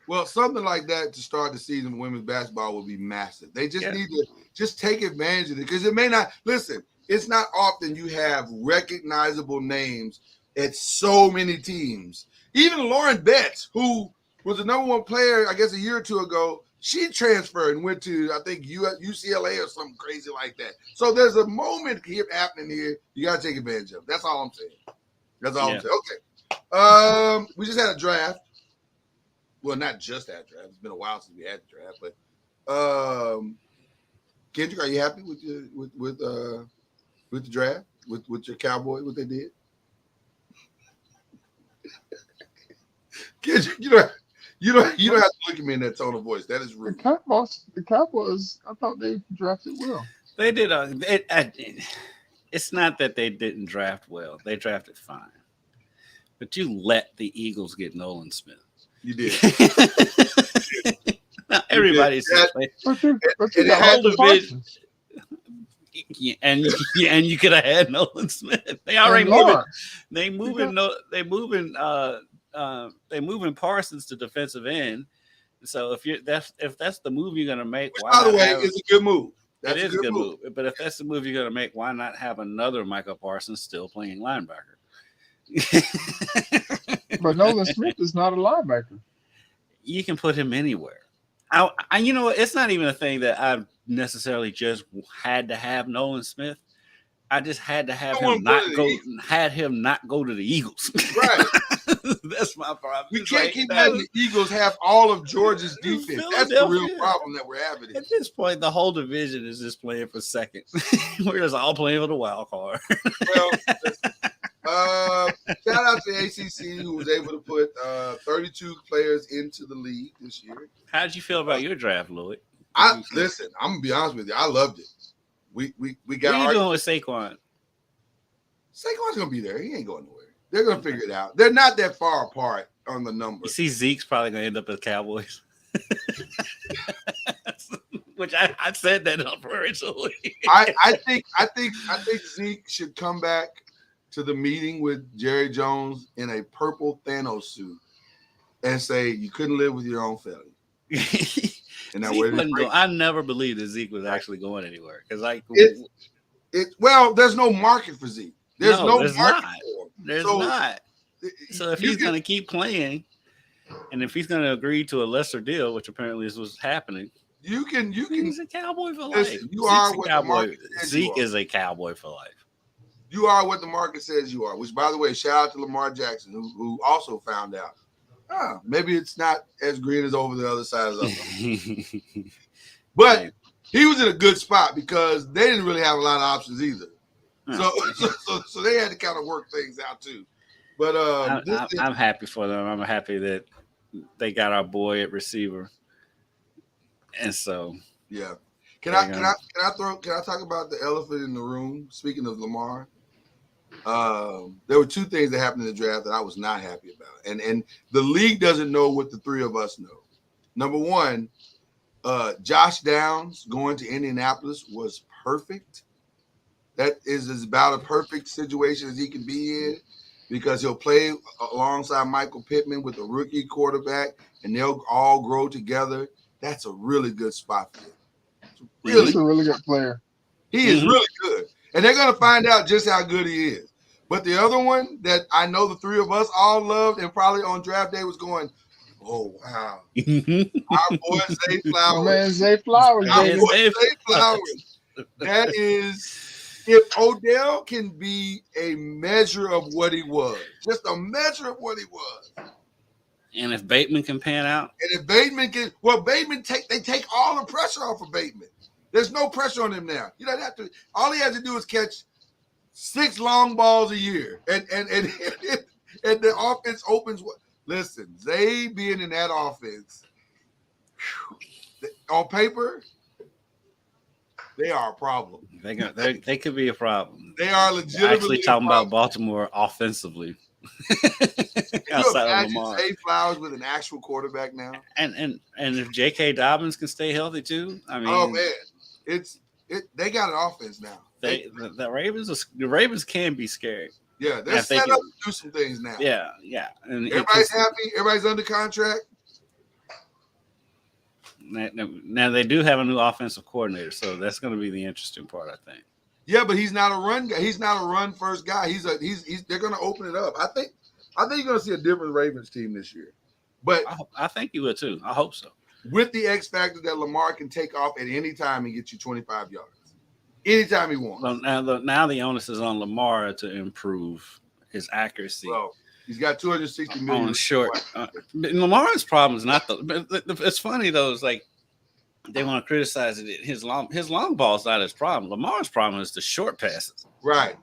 Well, something like that to start the season with women's basketball would be massive. They just need to just take advantage of it, because it may not – listen, it's not often you have recognizable names at so many teams. Even Lauren Betts, who was the number one player, I guess, a year or two ago, she transferred and went to, I think, UCLA or something crazy like that. So there's a moment here happening here you got to take advantage of. That's all I'm saying. That's all I'm saying. Okay. We just had a draft. Well, not just that draft. It's been a while since we had the draft, but Kendrick, are you happy with the draft? With your Cowboys, what they did? Kendrick, you don't have to look at me in that tone of voice. That is rude. The Cowboys, I thought they drafted well. They did. It's not that they didn't draft well. They drafted fine. But you let the Eagles get Nolan Smith. You did. Everybody said But you the got whole Michael division. Parsons. And you could have had Nolan Smith. They already moving Parsons to defensive end. So if that's the move you're gonna make, by the way, it's a good move. That's a good move. But if that's the move you're gonna make, why not have another Michael Parsons still playing linebacker? But Nolan Smith is not a linebacker. You can put him anywhere. I you know, it's not even a thing that I've necessarily just had to have Nolan Smith. I just had to have him not go to the Eagles. Right. That's my problem. We can't keep letting the Eagles have all of Georgia's defense. That's the real problem that we're having. At this point, the whole division is just playing for second. We're just all playing for the wild card. Well, shout out to ACC, who was able to put 32 players into the league this year. How did you feel about your draft, Lloyd? Listen, I'm gonna be honest with you. I loved it. We got. What are you doing with Saquon? Saquon's gonna be there. He ain't going nowhere. They're gonna figure it out. They're not that far apart on the numbers. You see, Zeke's probably gonna end up as Cowboys. Which I said that originally. I think Zeke should come back to the meeting with Jerry Jones in a purple Thanos suit and say you couldn't live with your own failure. And I never believed that Zeke was actually going anywhere because there's no market for Zeke. There's no market for him. There's not. So if he's going to keep playing, and if he's going to agree to a lesser deal, which apparently is what's happening, he's a Cowboy for life. Zeke is a Cowboy for life. You are what the market says you are. Which, by the way, shout out to Lamar Jackson, who also found out. Maybe it's not as green as over the other side of the But he was in a good spot because they didn't really have a lot of options either. So they had to kind of work things out too. But I'm happy for them. I'm happy that they got our boy at receiver. And so Can I talk about the elephant in the room? Speaking of Lamar. There were two things that happened in the draft that I was not happy about. And the league doesn't know what the three of us know. Number one, Josh Downs going to Indianapolis was perfect. That is as about a perfect situation as he can be in because he'll play alongside Michael Pittman with a rookie quarterback and they'll all grow together. That's a really good spot for him. He's a really good player. He is really good. And they're going to find out just how good he is. But the other one that I know the three of us all loved and probably on draft day was going, oh, wow. Our boy Zay Flowers. Oh, man, Zay Flowers. Our boy Zay Flowers. That is, if Odell can be a measure of what he was, just a measure of what he was. And if Bateman can pan out. And if Bateman can, Bateman take all the pressure off of Bateman. There's no pressure on him now. You don't have to. All he has to do is catch 6 long balls a year, and the offense opens. Listen, Zay being in that offense, on paper, they are a problem. They could be a problem. They are legitimately actually talking about Baltimore offensively. Outside of Lamar. Zay Flowers with an actual quarterback now, and if J.K. Dobbins can stay healthy too, I mean, oh man, they got an offense now. The Ravens can be scary. Yeah, they're set up to do some things now. Yeah. And everybody's happy. Everybody's under contract. Now they do have a new offensive coordinator, so that's going to be the interesting part, I think. Yeah, but he's not a run guy. He's not a run first guy. They're going to open it up. I I think you're going to see a different Ravens team this year. But I think you will too. I hope so. with the X factor that Lamar can take off at any time and get you 25 yards. Anytime he wants. Well, now the onus is on Lamar to improve his accuracy. Well, he's got 260 million on short. Lamar's problem is not it's funny though. It's like they want to criticize it. His long ball's not his problem. Lamar's problem is the short passes. Right.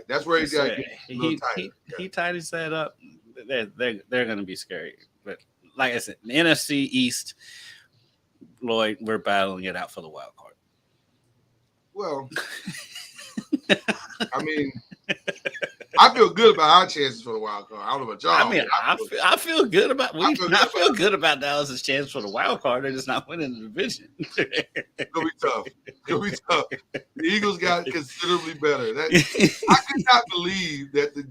That's where he's got to get a little tighter. He tidies that up. They're going to be scary. But like I said, the NFC East, Lloyd, we're battling it out for the wild card. Well, I mean, I feel good about our chances for the wild card. I don't know about y'all. I mean, I feel good about I feel good about Dallas's chance for the wild card. They're just not winning the division. It's gonna be tough. The Eagles got considerably better. I could not believe that the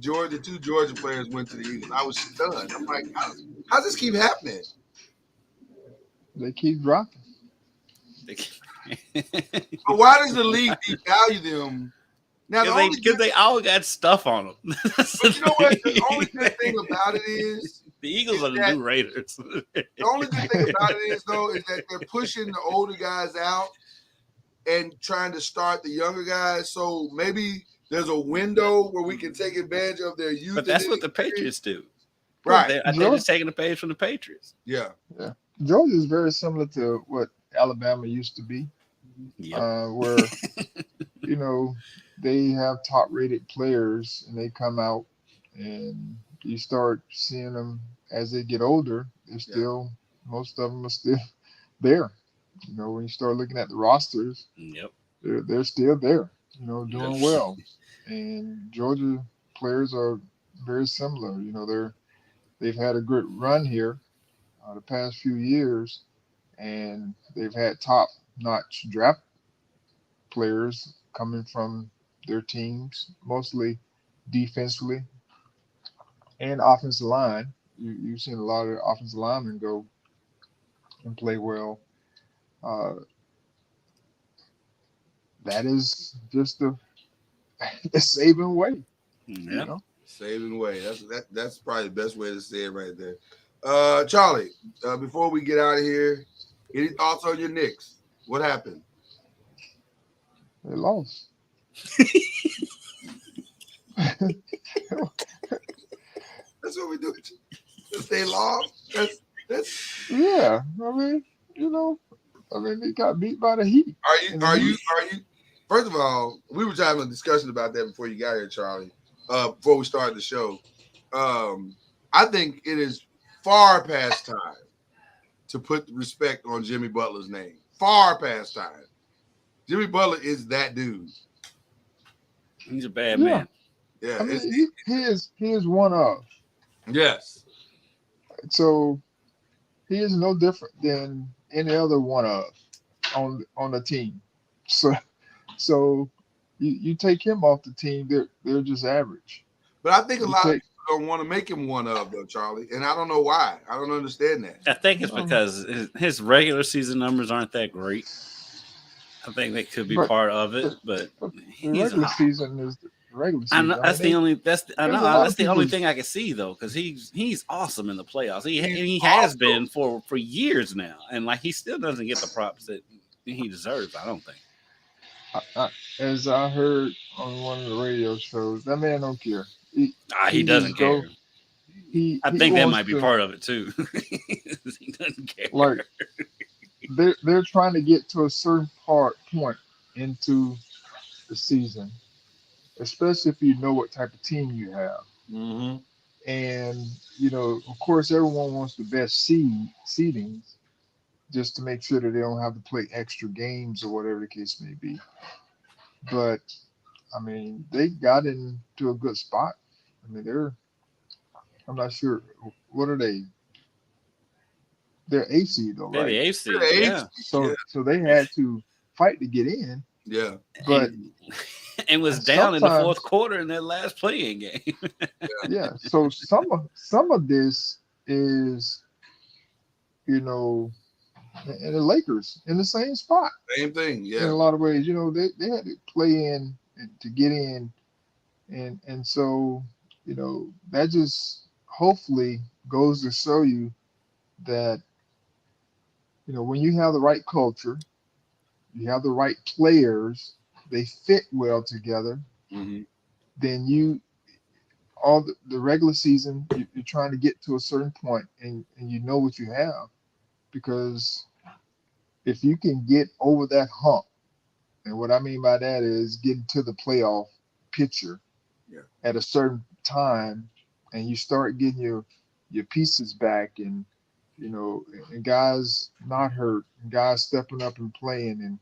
two Georgia players went to the Eagles. I was stunned. I'm like, how does this keep happening? They keep dropping. But why does the league devalue them? Now, because they all got stuff on them. But you know what? The only good thing about it is the Eagles are the new Raiders. The only good thing about it is, though, is that they're pushing the older guys out and trying to start the younger guys. So maybe there's a window where we can take advantage of their youth. But that's what the Patriots do. Right. They're just taking a page from the Patriots. Yeah. Georgia is very similar to what Alabama used to be. Where, they have top-rated players, and they come out, and you start seeing them as they get older. Most of them are still there. When you start looking at the rosters, they're still there. Doing well. And Georgia players are very similar. They've had a good run here the past few years, and they've had top-notch draft players coming from their teams, mostly defensively and offensive line. You've seen a lot of offensive linemen go and play well. That is just the saving way. Yeah. Saving way. That's probably the best way to say it right there. Charlie, before we get out of here, any thoughts on your Knicks? What happened? They lost. That's what we do. If they lost, that's yeah. They got beat by the Heat. Are you? First of all, we were having a discussion about that before you got here, Charlie. Before we started the show, I think it is far past time to put respect on Jimmy Butler's name. Far past time. Jimmy Butler is that dude. He's a bad man. Yeah, he is one of. Yes. So he is no different than any other one of on the team. So you take him off the team, they're just average. But I think a lot of people don't want to make him one of, though, Charlie, and I don't know why. I don't understand that. I think it's because his regular season numbers aren't that great. I think that could be part of it, but the regular season is the regular season. That's the only thing I can see though, because he's awesome in the playoffs. He has been for years now, and he still doesn't get the props that he deserves. I don't think. As I heard on one of the radio shows, that man don't care. He doesn't care. I think that might be part of it too. He doesn't care. They're trying to get to a certain point into the season, especially if you know what type of team you have. Mm-hmm. And of course, everyone wants the best seedings, just to make sure that they don't have to play extra games or whatever the case may be. But they got into a good spot. I'm not sure. What are they? They're AC though, right? They're the AC. Yeah. So they had to fight to get in. Yeah. But and was down in the fourth quarter in that last playing game. Yeah. So some of this is, and the Lakers in the same spot. Same thing. Yeah. In a lot of ways, they had to play in to get in, and so that just hopefully goes to show you that, when you have the right culture, you have the right players, they fit well together, Mhm. then all the regular season, you're trying to get to a certain point and you know what you have. Because if you can get over that hump, and what I mean by that is getting to the playoff picture Yeah. at a certain time, and you start getting your pieces back, and and guys not hurt, and guys stepping up and playing, and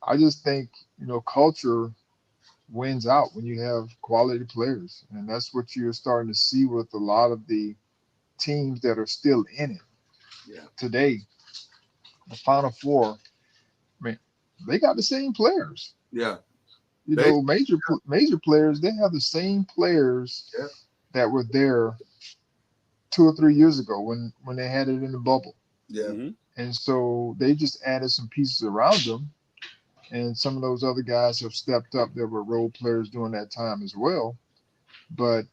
I just think culture wins out when you have quality players, and that's what you're starting to see with a lot of the teams that are still in it Yeah. today. The Final Four, I mean, they got the same players. Yeah. They- Major players. They have the same players Yeah. that were there 2 or 3 years ago when they had it in the bubble, Yeah. Mhm. and so they just added some pieces around them. And some of those other guys have stepped up that were role players during that time as well. But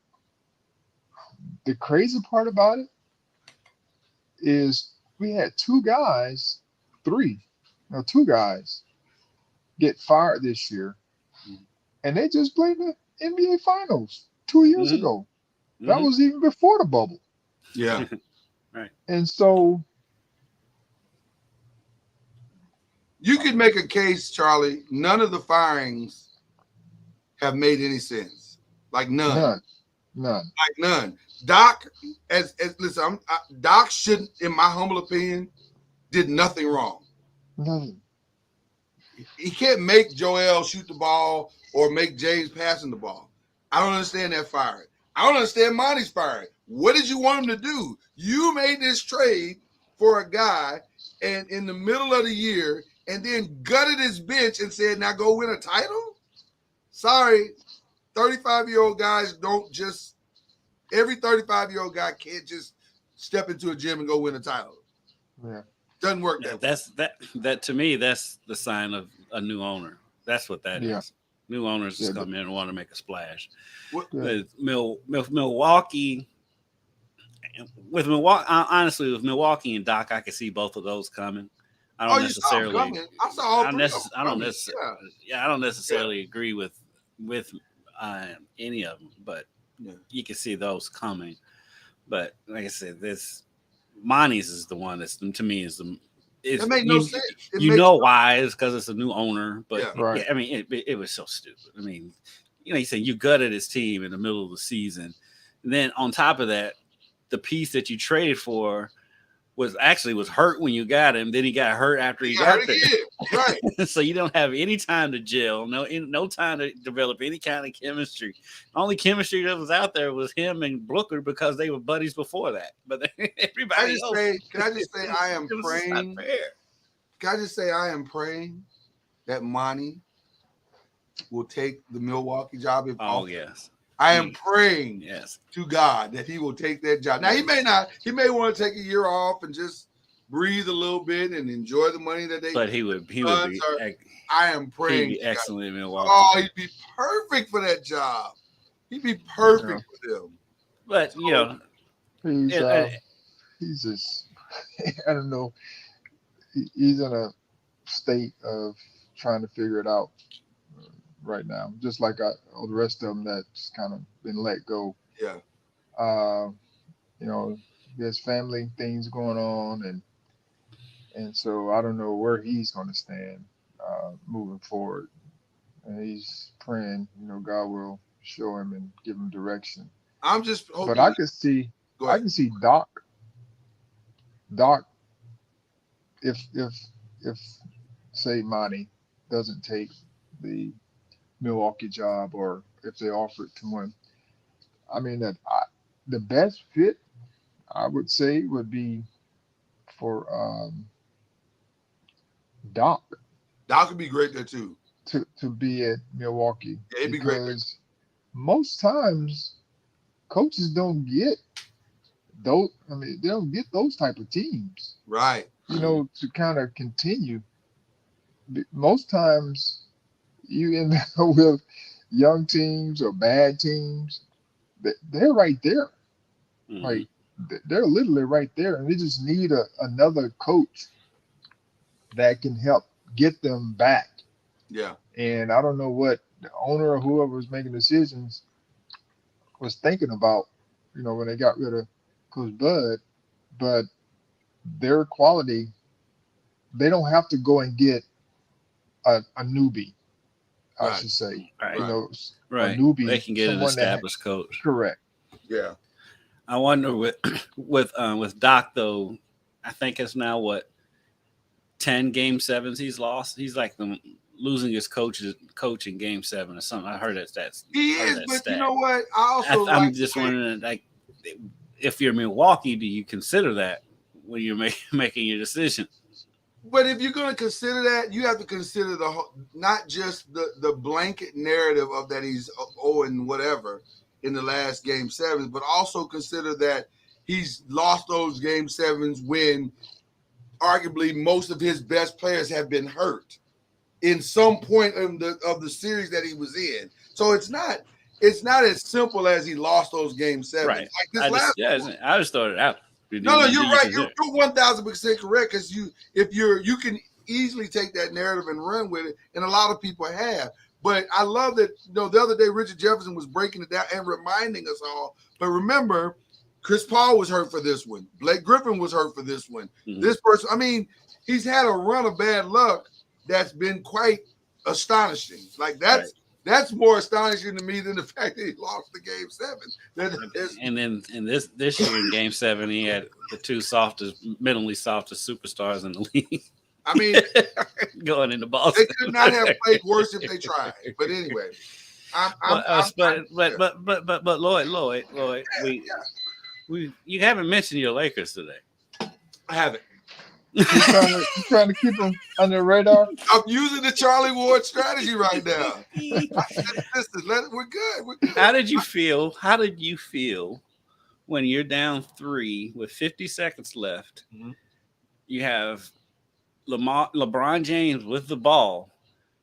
the crazy part about it is we had two guys get fired this year, and they just played the NBA Finals 2 years Mhm. ago. That Mhm. was even before the bubble. Yeah. Right. And so, You could make a case, Charlie. None of the firings have made any sense. Like none. none. Like none. Doc, as listen, Doc shouldn't, in my humble opinion, did nothing wrong. Nothing. He can't make Joel shoot the ball or make James passing the ball. I don't understand that firing. I don't understand Monty's firing. What did you want him to do? You made this trade for a guy and in the middle of the year and then gutted his bench and said, now go win a title? Sorry, 35-year-old guys don't just, every 35-year-old guy can't just step into a gym and go win a title. Yeah. Doesn't work Yeah, that way. that to me, that's the sign of a new owner. That's what that Yeah. is. New owners just Yeah, come in and want to make a splash. What- Yeah. Milwaukee, honestly, with Milwaukee and Doc, I could see both of those coming. I don't Oh, you saw him necessarily. coming. I saw all I three of them don't coming. necessarily. Yeah, I don't necessarily agree with any of them, but Yeah. you can see those coming. But like I said, this Monty's is the one that's to me is the. It made no sense. It You makes know no- why? It's because it's a new owner. But Yeah. Right. I mean, it was so stupid. I mean, he said you gutted his team in the middle of the season. And then on top of that, the piece that you traded for was hurt when you got him. Then he got hurt after he got hurt there. again. Right. So you don't have any time to gel, no time to develop any kind of chemistry. The only chemistry that was out there was him and Brooker because they were buddies before that. But everybody else, Can I just say I am it was just praying? not fair. Can I just say I am praying that Monty will take the Milwaukee job if Oh offered. yes, I am praying yes. to God that he will take that job. Now he may not. He may want to take a year off and just breathe a little bit and enjoy the money that they. But he would be. I am praying. He'd be excellent in Milwaukee. Oh, he'd be perfect for that job. He'd be perfect for them. But he's just I don't know. He's in a state of trying to figure it out right now, just like all the rest of them that's kind of been let go. Yeah. There's family things going on, and so I don't know where he's going to stand moving forward. And he's praying, God will show him and give him direction. I'm just hoping. But I can see Doc. If say Monty doesn't take the Milwaukee job, or if they offer it to him, I mean the best fit I would say would be for Doc. Doc would be great there too. To be at Milwaukee. Yeah, it'd be great. Because most times coaches don't get those. I mean, they don't get those type of teams. Right. To kind of continue. Most times you end up with, young teams or bad teams, they're right there. Mhm. Like they're literally right there, and they just need another coach that can help get them back. Yeah. And I don't know what the owner or whoever was making decisions was thinking about, when they got rid of Coach Bud, but their quality, they don't have to go and get a newbie, I Right. should say. Right. You Right. know, a Right. newbie, They can get an someone that established coach. correct. Yeah. I wonder with Doc though. I think it's now what 10 game sevens he's lost. He's like losing his coach in game 7 or something. I heard that's He heard is, that but stat. you know what? I also I'm like just the way- wondering, like, if you're Milwaukee, do you consider that when you're making your decision? But if you're going to consider that, you have to consider the whole, not just the blanket narrative of that he's 0 and whatever in the last game 7s, but also consider that he's lost those game 7s when arguably most of his best players have been hurt in some point of the series that he was in. So it's not as simple as he lost those game 7s. Right. Like this last I just thought it out. No, you're right. You're 1,000% correct because you can easily take that narrative and run with it, and a lot of people have. But I love that. The other day Richard Jefferson was breaking it down and reminding us all. But remember, Chris Paul was hurt for this one. Blake Griffin was hurt for this one. Mhm. This person, I mean, he's had a run of bad luck that's been quite astonishing. Like that's more astonishing to me than the fact that he lost the game 7. And then in this year in game 7, he had the two mentally softest superstars in the league. I mean, going into Boston. they could not have played worse if they tried. But anyway, but Lloyd, you haven't mentioned your Lakers today. I haven't. You're trying to keep them under the radar. I'm using the Charlie Ward strategy right now. We're good. How did you feel when you're down 3 with 50 seconds left? Mm-hmm. You have LeBron James with the ball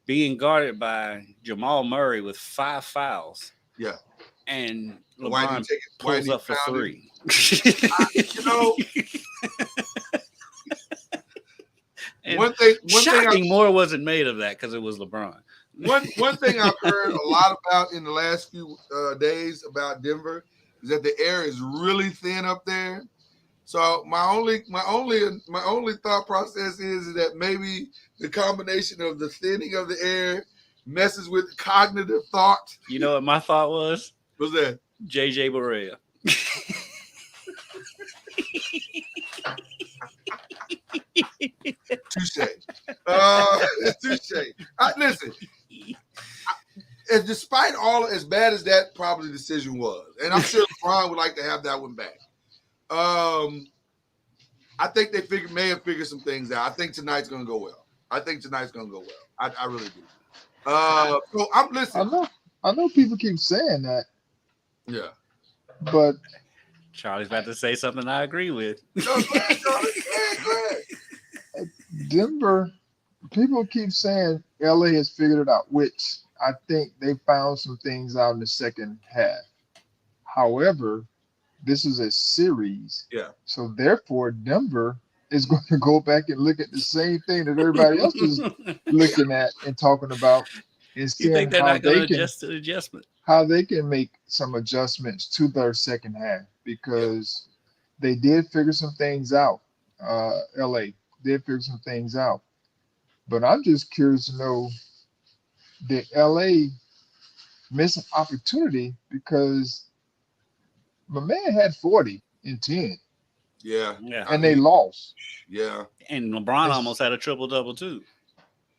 being guarded by Jamal Murray with 5 fouls. Yeah. And LeBron pulls up for 3. One thing more wasn't made of that because it was LeBron. One thing I've heard a lot about in the last few days about Denver is that the air is really thin up there. So my only thought process is that maybe the combination of the thinning of the air messes with cognitive thought. You know what my thought was? What's that? JJ Barea. Touche. Touche. Listen, despite all as bad as that probably decision was, and I'm sure LeBron would like to have that one back. I think they may have figured some things out. I think tonight's going to go well. I really do. So I'm listening. I know people keep saying that. Yeah. But Charlie's about to say something I agree with. No, go ahead, Charlie. Go ahead. Denver, people keep saying LA has figured it out, which I think they found some things out in the second half. However, this is a series. Yeah. So therefore, Denver is going to go back and look at the same thing that everybody else is looking at and talking about. And you think they're not going to adjust to the adjustment? How they can make some adjustments to their second half because they did figure some things out. LA did figure some things out. But I'm just curious to know, did LA miss an opportunity because my man had 40 in 10. Yeah. And they lost. Yeah. And LeBron almost had a triple-double too.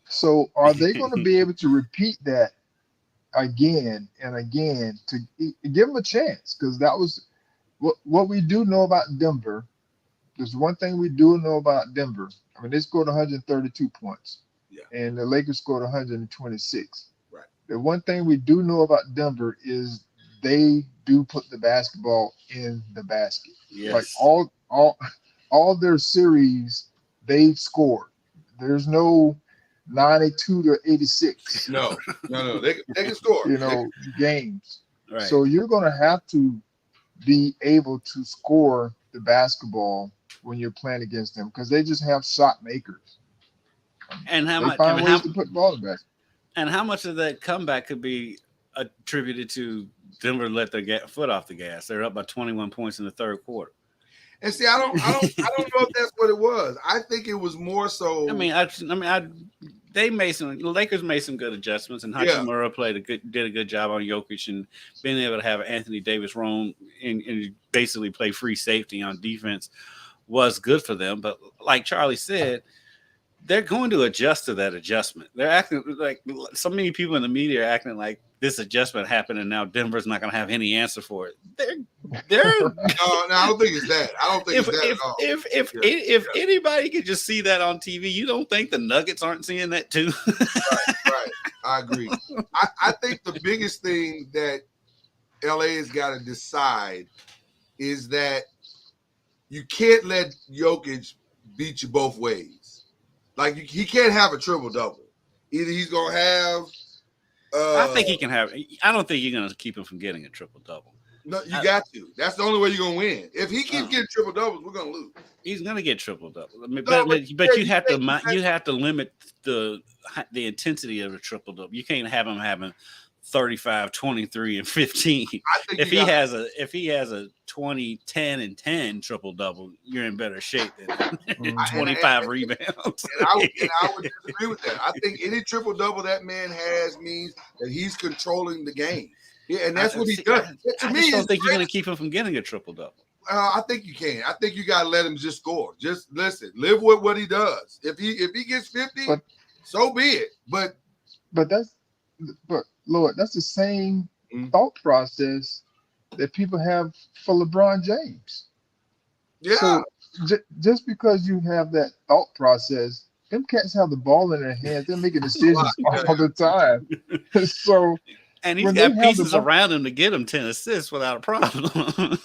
So are they going to be able to repeat that again and again to give them a chance? Because that was what we do know about Denver. There's one thing we do know about Denver. I mean, they scored 132 points. Yeah. And the Lakers scored 126. Right. The one thing we do know about Denver is they do put the basketball in the basket. Yes. Like all their series, they've scored. There's no 92-86. No. They can score. Games. Right. So you're going to have to be able to score the basketball when you're playing against them because they just have shot makers. And how They much? find ways to put the ball in the basket. And how much of that comeback could be attributed to Denver let their foot off the gas? They're up by 21 points in the third quarter. And see, I don't know if that's what it was. I think it was more so. The Lakers made some good adjustments, and Hachimura did a good job on Jokic, and being able to have Anthony Davis roam and basically play free safety on defense was good for them. But like Charlie said, they're going to adjust to that adjustment. They're acting like so many people in the media are acting like this adjustment happened and now Denver's not going to have any answer for it. They're no, I don't think it's that. I don't think it's that at all. If anybody could just see that on TV, you don't think the Nuggets aren't seeing that too? Right. I agree. I think the biggest thing that LA has got to decide is that you can't let Jokic beat you both ways. Like he can't have a triple-double. Either he's going to have I think he can have. I don't think you're going to keep him from getting a triple double. No, you got to. That's the only way you're going to win. If he keeps getting triple doubles, we're going to lose. He's going to get triple double. But you have to limit the intensity of a triple double. You can't have him having 35, 23, and 15. If he has a 20, 10, and 10 triple double, you're in better shape than 25 rebounds. And I would disagree with that. I think any triple double that man has means that he's controlling the game. Yeah, and that's what he does. I just don't think you're going to keep him from getting a triple double. I think you can. I think you got to let him just score. Just listen, live with what he does. If he gets 50, so be it. But Lord, that's the same thought process that people have for LeBron James. Yeah. So just because you have that thought process, them cats have the ball in their hands. They're making decisions all the time. So. And he's got pieces around him to get him 10 assists without a problem.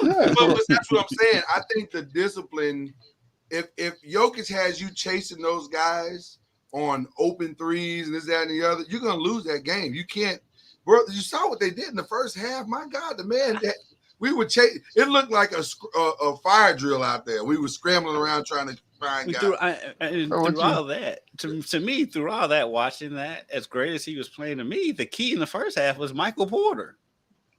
Yeah. But that's what I'm saying. I think the discipline, if Jokic has you chasing those guys on open threes and this, that, and the other, you're going to lose that game. You can't. Bro, you saw what they did in the first half. My God, the man that we would chase. It looked like a fire drill out there. We were scrambling around trying to find guys. Through all that, to me, through all that, watching that, as great as he was playing, to me, the key in the first half was Michael Porter.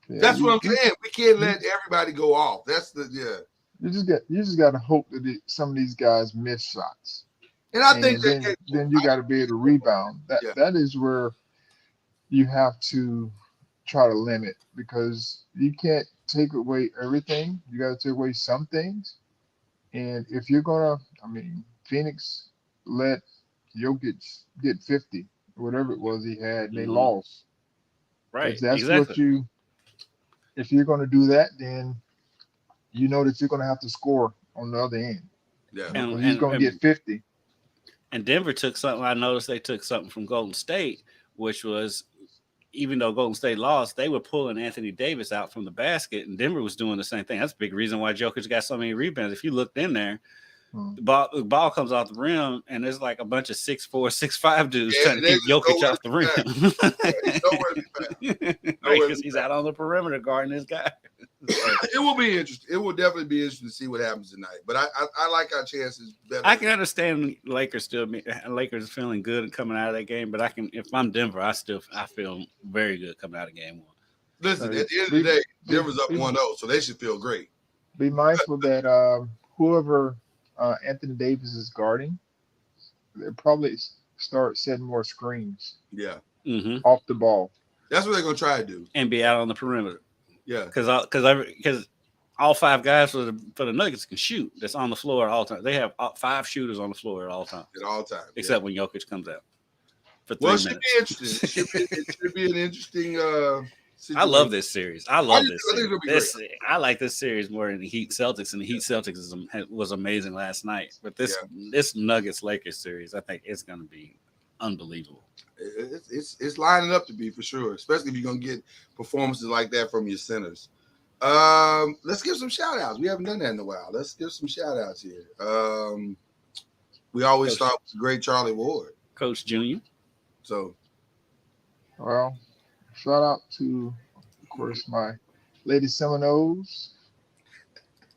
Yeah, that's what I'm saying. We can't let everybody go off. That's You just got to hope that some of these guys miss shots. And I think then you got to be able to rebound. That is where you have to try to limit, because you can't take away everything. You got to take away some things. And if you're gonna, Phoenix let Jokic get 50, whatever it was he had, and they lost. Right. If that's exactly. If you're gonna do that, then you know that you're gonna have to score on the other end. Yeah. And he's gonna get 50. And Denver took something. I noticed they took something from Golden State, which was, even though Golden State lost, they were pulling Anthony Davis out from the basket, and Denver was doing the same thing. That's a big reason why Jokic got so many rebounds. If you looked in there, the ball comes off the rim, and there's like a bunch of 6'4", 6'5" dudes trying to keep Jokic off the rim. Because he's out on the perimeter guarding this guy. It will be interesting. It will definitely be interesting to see what happens tonight. But I like our chances better. I can understand Lakers feeling good coming out of that game, but if I'm Denver, I feel very good coming out of game one. Listen, at the end of the day, Denver's up 1-0, so they should feel great. Be mindful that whoever Anthony Davis is guarding, they'll probably start setting more screens. Yeah. Off the ball. That's what they're gonna try to do. And be out on the perimeter. Yeah. Because all five guys for the Nuggets can shoot. That's on the floor at all times. They have 5 shooters on the floor at all times. At all times. Except when Jokic comes out. It should be interesting. It should be an interesting situation. I love this series. I like this series more than the Heat Celtics, and the Heat Celtics was amazing last night. But this Nuggets Lakers series, I think it's going to be unbelievable. It's lining up to be, for sure, especially if you're going to get performances like that from your centers. Let's give some shout outs. We haven't done that in a while. Let's give some shout outs here. We always start with the great Charlie Ward. Coach Junior. So, Well, shout out to, of course, my Lady Seminoles,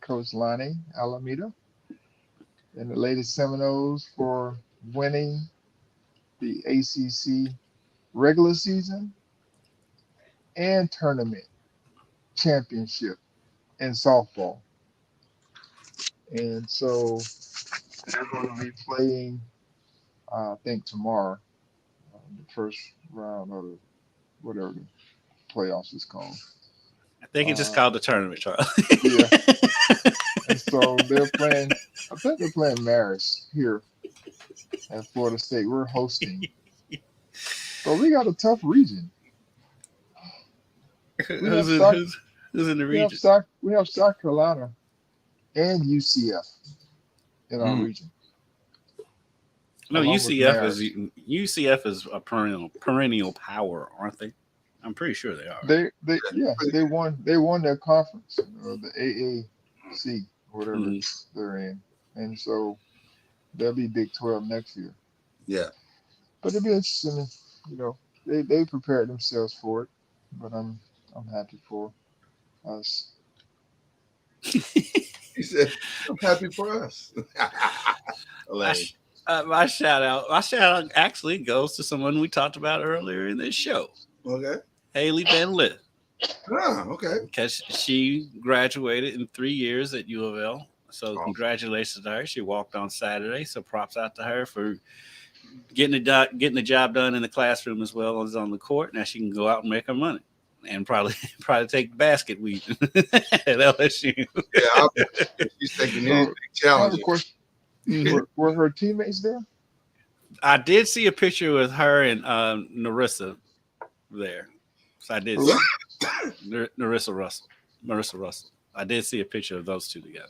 Coach Lonnie Alameda, and the Lady Seminoles for winning the ACC regular season and tournament championship in softball. And so they're going to be playing, I think, tomorrow, the first round of the, whatever the playoffs is called. I think it's just Uh, called the tournament, Charles. yeah. And so they're playing, I think they're playing Marist here at Florida State. We're hosting. But we got a tough region. who's in the region? We have South Carolina and UCF in our region. No, along with UCF is a perennial power, aren't they? I'm pretty sure they are. They won their conference, the AAC, whatever they're in, and so they'll be Big 12 next year. yeah. But it'll be interesting. They prepared themselves for it, but I'm happy for us. He said, I'm happy for us. My shout out actually goes to someone we talked about earlier in this show. Okay. Haley Van Lith. Oh, okay. Because she graduated in 3 years at U of L. So congratulations to her. She walked on Saturday. So props out to her for getting the job done in the classroom as well as on the court. Now she can go out and make her money and probably take basket weave at LSU. Yeah, she's taking anything challenging. Were her teammates there? I did see a picture with her and Narissa there. So I did see Marissa Russell. I did see a picture of those two together.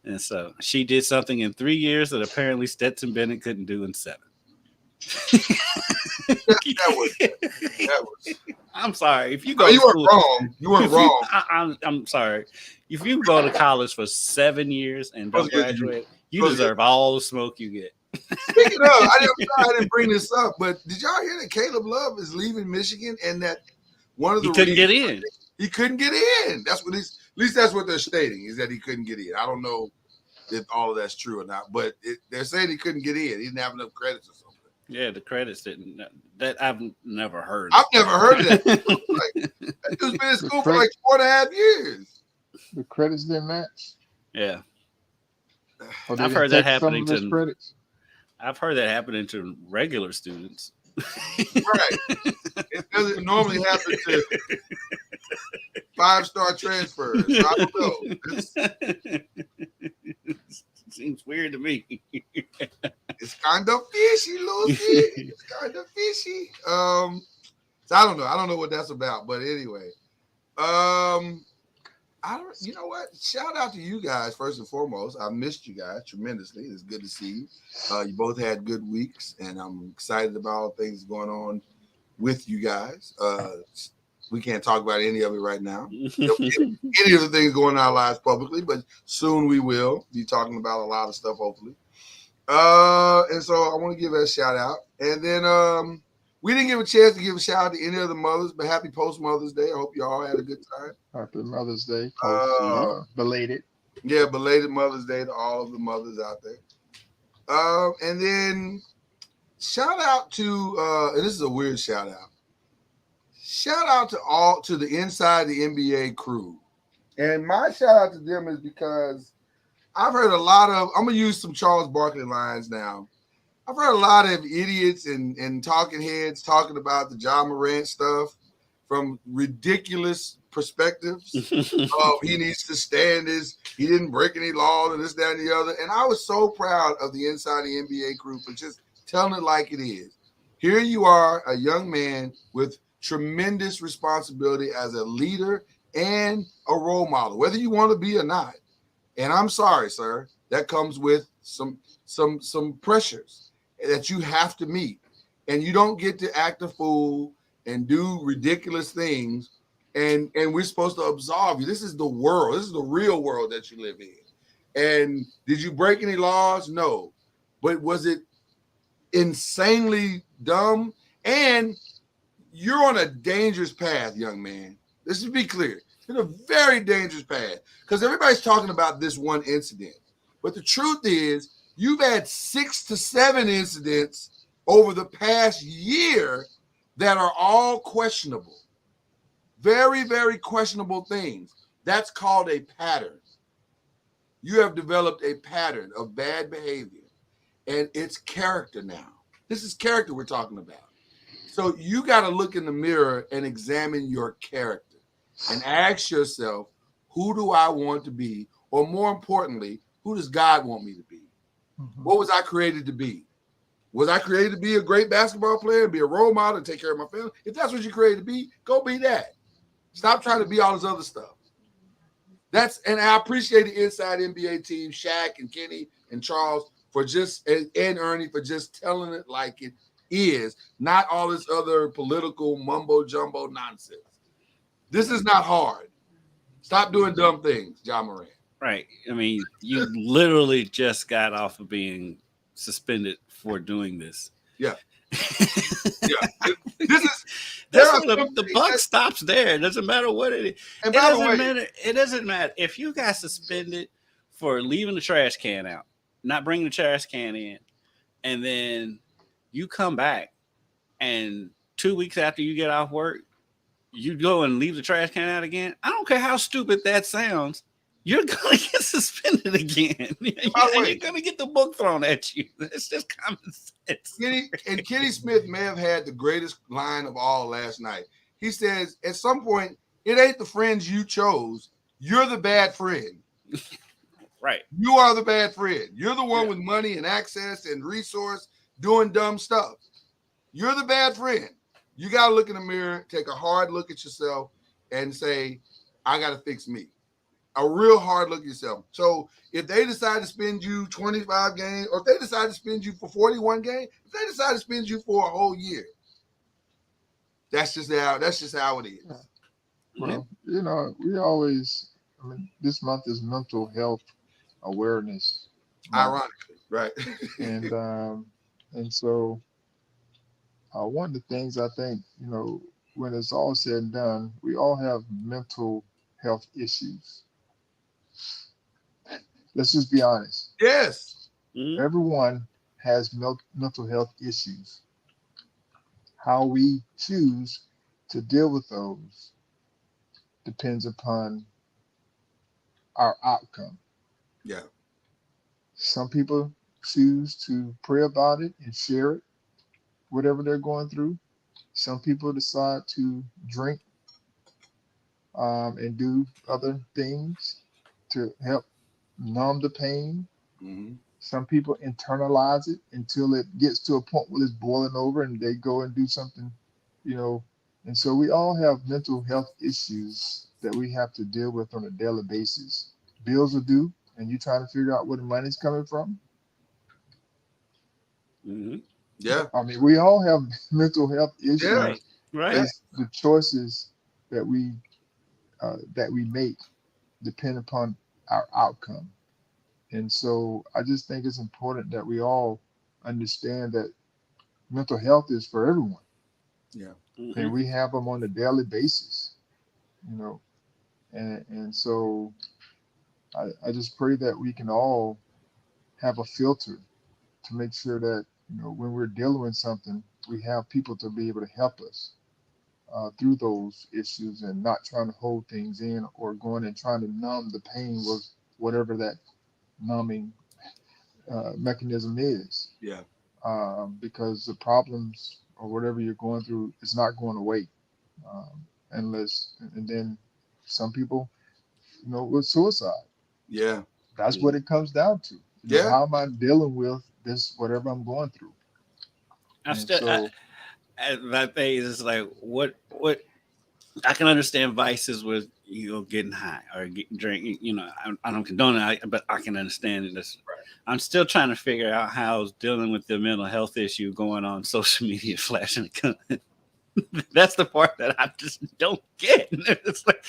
And so she did something in 3 years that apparently Stetson Bennett couldn't do in 7. that was. I'm sorry. If you go, you weren't wrong. You weren't wrong. I'm sorry. If you go to college for 7 years and don't graduate, you deserve all the smoke you get. Speaking of, I didn't bring this up, but did y'all hear that Caleb Love is leaving Michigan and that one of the he couldn't get in. He couldn't get in. That's what at least that's what they're stating, is that he couldn't get in. I don't know if all of that's true or not, but they're saying he couldn't get in. He didn't have enough credits or something. Yeah, the credits didn't. That I've never heard. I've never heard of that. That dude's been in school for like 4.5 years. The credits didn't match. Yeah, I've heard that happening to credits. I've heard that happening to regular students. Right. It doesn't normally happen to 5-star transfers. So I don't know. Seems weird to me. It's kind of fishy, Lucy. It's kind of fishy. So I don't know. I don't know what that's about, but anyway. You know what? Shout out to you guys first and foremost. I missed you guys tremendously. It's good to see you. You both had good weeks, and I'm excited about all the things going on with you guys. We can't talk about any of it right now. Any of the things going on in our lives publicly, but soon we will be talking about a lot of stuff, hopefully. And so I want to give a shout out. And then we didn't give a chance to give a shout out to any of the mothers, but happy post-Mother's Day. I hope you all had a good time. Happy Mother's Day. Belated. Yeah, belated Mother's Day to all of the mothers out there. And then shout out to, and this is a weird shout out. Shout out to the Inside the NBA crew. And my shout out to them is because I've heard a lot of, I'm going to use some Charles Barkley lines now. I've heard a lot of idiots and talking heads talking about the Ja Morant stuff from ridiculous perspectives. He needs to stand he didn't break any laws and this, that, and the other. And I was so proud of the Inside the NBA crew for just telling it like it is. Here you are, a young man with tremendous responsibility as a leader and a role model, whether you want to be or not. And I'm sorry, sir, that comes with some pressures that you have to meet. And you don't get to act a fool and do ridiculous things. And we're supposed to absolve you. This is the world. This is the real world that you live in. And did you break any laws? No. But was it insanely dumb, and you're on a dangerous path, young man. Let's just be clear. You're on a very dangerous path because everybody's talking about this one incident. But the truth is, you've had 6 to 7 incidents over the past year that are all questionable. Very, very questionable things. That's called a pattern. You have developed a pattern of bad behavior, and it's character now. This is character we're talking about. So you got to look in the mirror and examine your character and ask yourself, who do I want to be? Or more importantly, who does God want me to be? Mhm. What was I created to be? Was I created to be a great basketball player, be a role model, and take care of my family? If that's what you're created to be, go be that. Stop trying to be all this other stuff. And I appreciate the inside NBA team, Shaq and Kenny and Charles for just and Ernie for just telling it like it is, not all this other political mumbo jumbo nonsense. This is not hard. Stop doing dumb things, John Moran. Right. I mean, you literally just got off of being suspended for doing this. Yeah. Yeah. This is the buck stops there. It doesn't matter what it is. And It by the doesn't way, matter. It doesn't matter if you got suspended for leaving the trash can out, not bringing the trash can in, and then you come back, and 2 weeks after you get off work, you go and leave the trash can out again. I don't care how stupid that sounds. You're gonna get suspended again, and you're gonna get the book thrown at you. It's just common sense. Kenny Smith may have had the greatest line of all last night. He says, at some point, it ain't the friends you chose. You're the bad friend. Right. You are the bad friend. You're the one with money and access and resource doing dumb stuff. You're the bad friend. You got to look in the mirror, take a hard look at yourself, and say, I got to fix me. A real hard look at yourself. So if they decide to spend you 25 games, or if they decide to spend you for 41 games, if they decide to spend you for a whole year, that's just how it is. Well, we always, this month is mental health awareness month. Ironically, right? and so one of the things I think, when it's all said and done, we all have mental health issues. Let's just be honest. Yes. Mm-hmm. Everyone has mental health issues. How we choose to deal with those depends upon our outcome. Yeah. Some people choose to pray about it and share it, whatever they're going through. Some people decide to drink and do other things to help numb the pain. Mm-hmm. Some people internalize it until it gets to a point where it's boiling over and they go and do something, And so we all have mental health issues that we have to deal with on a daily basis. Bills are due, and you're trying to figure out where the money's coming from. Mm-hmm. Yeah. We all have mental health issues. Yeah. Right. It's the choices that we make depend upon our outcome. And so I just think it's important that we all understand that mental health is for everyone. Yeah. Mm-hmm. And we have them on a daily basis, and so I just pray that we can all have a filter to make sure that, when we're dealing with something, we have people to be able to help us through those issues and not trying to hold things in or going and trying to numb the pain with whatever that numbing mechanism is. Yeah. Because the problems or whatever you're going through is not going away and then some people, with suicide. Yeah. That's what it comes down to. Yeah. How am I dealing with this, whatever I'm going through? My thing is like, what I can understand vices with getting high or drinking. I don't condone it, but I can understand it. Right. I'm still trying to figure out how dealing with the mental health issue going on social media, flashing a gun. That's the part that I just don't get. It's like,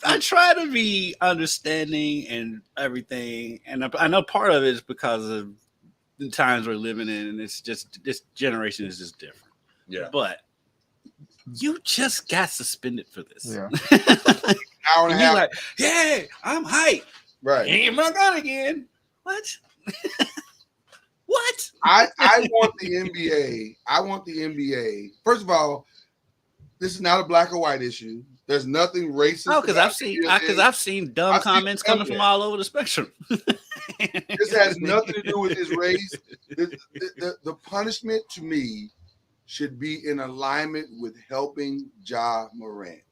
I try to be understanding and everything, and I know part of it is because of the times we're living in, and it's just this generation is just different. Yeah. But you just got suspended for this. Yeah. Hour and And a you're half. like, yeah, I'm hyped. Right. Ain't my gun again. What? What? I want the NBA. I want the NBA. First of all, this is not a black or white issue. There's nothing racist. Oh, because I've seen dumb I've seen comments coming from all over the spectrum. This has nothing to do with his race. The punishment to me should be in alignment with helping Ja Morant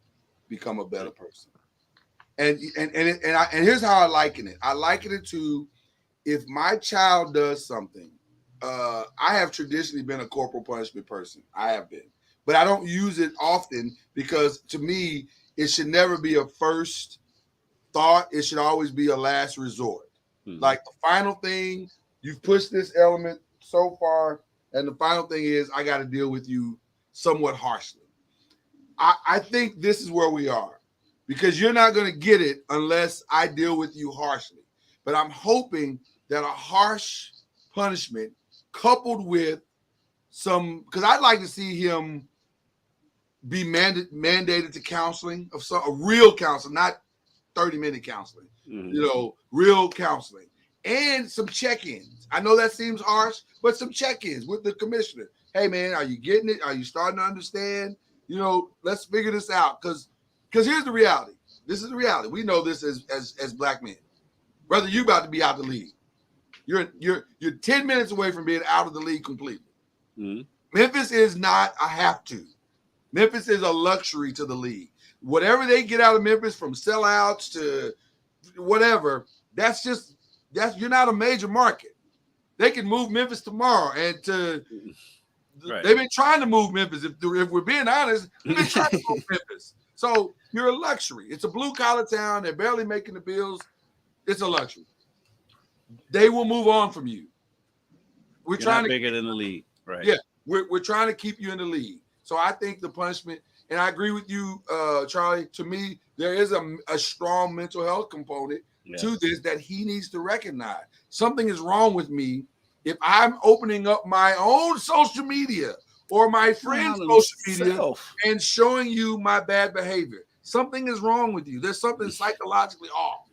become a better person. And here's how I liken it. I liken it to if my child does something. I have traditionally been a corporal punishment person. I have been. But I don't use it often because to me, it should never be a first thought. It should always be a last resort. Hmm. Like the final thing, you've pushed this element so far, and the final thing is I got to deal with you somewhat harshly. I think this is where we are because you're not going to get it unless I deal with you harshly. But I'm hoping that a harsh punishment coupled with some, because I'd like to see him be mandated to counseling of a real counseling, not 30-minute counseling, real counseling and some check-ins. I know that seems harsh, but some check-ins with the commissioner. Hey man, are you getting it? Are you starting to understand? Let's figure this out. Because here's the reality. This is the reality. We know this as black men. Brother, you about to be out the league. You're 10 minutes away from being out of the league completely. Mm-hmm. Memphis is not a have to. Memphis is a luxury to the league. Whatever they get out of Memphis, from sellouts to whatever, you're not a major market. They can move Memphis tomorrow, and they've been trying to move Memphis. If we're being honest, they've been trying to move Memphis. So you're a luxury. It's a blue collar town. They're barely making the bills. It's a luxury. They will move on from you. You're trying to bigger than the league, right? Yeah, we're trying to keep you in the league. So I think the punishment, and I agree with you, Charlie. To me, there is a strong mental health component to this that he needs to recognize. Something is wrong with me if I'm opening up my own social media or my friend's social media and showing you my bad behavior. Something is wrong with you. There's something psychologically off.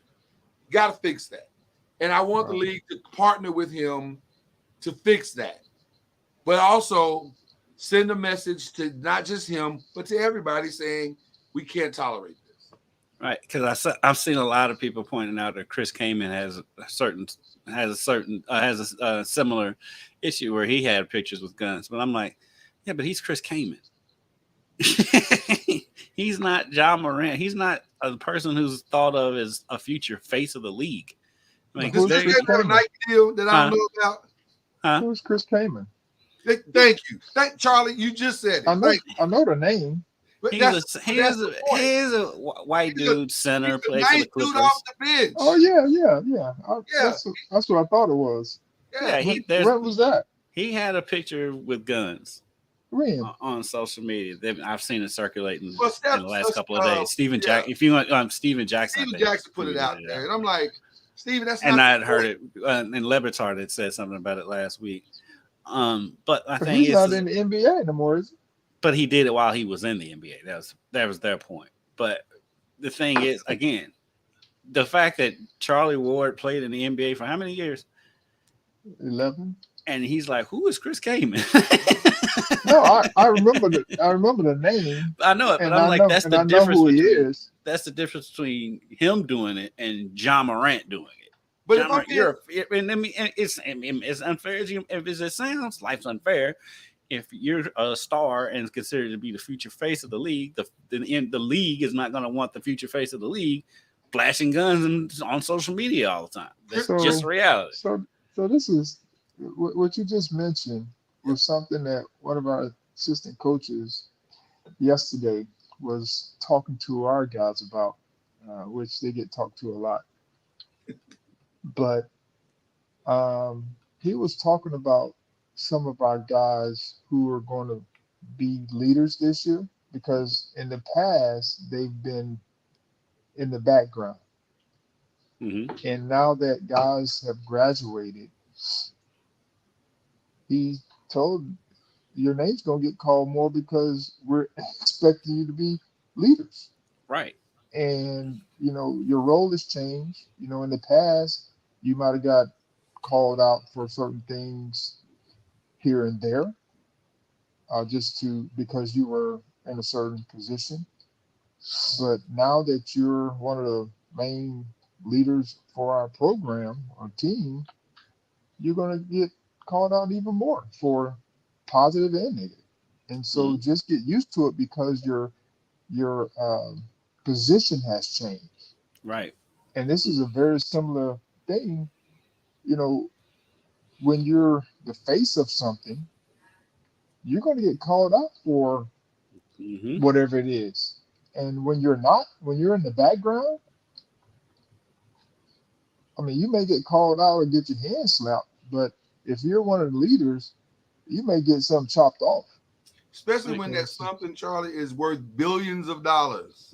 You got to fix that. And I want the league to partner with him to fix that. But also send a message to not just him, but to everybody saying we can't tolerate this. Right, because I've seen a lot of people pointing out that Chris Kaman has a similar issue where he had pictures with guns. But I'm like, yeah, but he's Chris Kaman. He's not Ja Morant. He's not a person who's thought of as a future face of the league. I mean, this is a Nike deal that I don't know about. Who's Chris Kaman? Thank you. Charlie, you just said it. I know the name. He is a white dude, center, plays for the Clippers. Dude off the bench. Oh, yeah. That's what I thought it was. Yeah, when was that? He had a picture with guns on social media. I've seen it circulating in the last couple of days. Steven Jackson. If you want, Steven Jackson. Steven Jackson put it out there, and I'm like, Steven, that's. And I had heard it, and Lebitard had said something about it last week. But I think he's not in the NBA anymore, is he? But he did it while he was in the NBA. That was their point. But the thing is, again, the fact that Charlie Ward played in the NBA for how many years? 11. And he's like, "Who is Chris Kaman?" No, I remember the name. I know it, but I'm like, that's the difference. That's the difference between him doing it and Ja Morant doing it. But it's unfair as it sounds. Life's unfair. If you're a star and considered to be the future face of the league, the league is not going to want the future face of the league flashing guns on social media all the time. That's just reality. So this is what you just mentioned was something that one of our assistant coaches yesterday was talking to our guys about, which they get talked to a lot. But he was talking about some of our guys who are going to be leaders this year because in the past they've been in the background. Mm-hmm. And now that guys have graduated, he told your name's gonna get called more because we're expecting you to be leaders. Right. And your role has changed. In the past, you might have got called out for certain things here and there, because you were in a certain position. But now that you're one of the main leaders for our program or team, you're going to get called out even more for positive and negative. And so just get used to it, because your position has changed. Right. And this is a very similar thing. When you're the face of something, you're going to get called out for whatever it is. And when you're not, when you're in the background, I mean, you may get called out or get your hand slapped, but if you're one of the leaders, you may get something chopped off. Especially when that something, Charlie, is worth billions of dollars.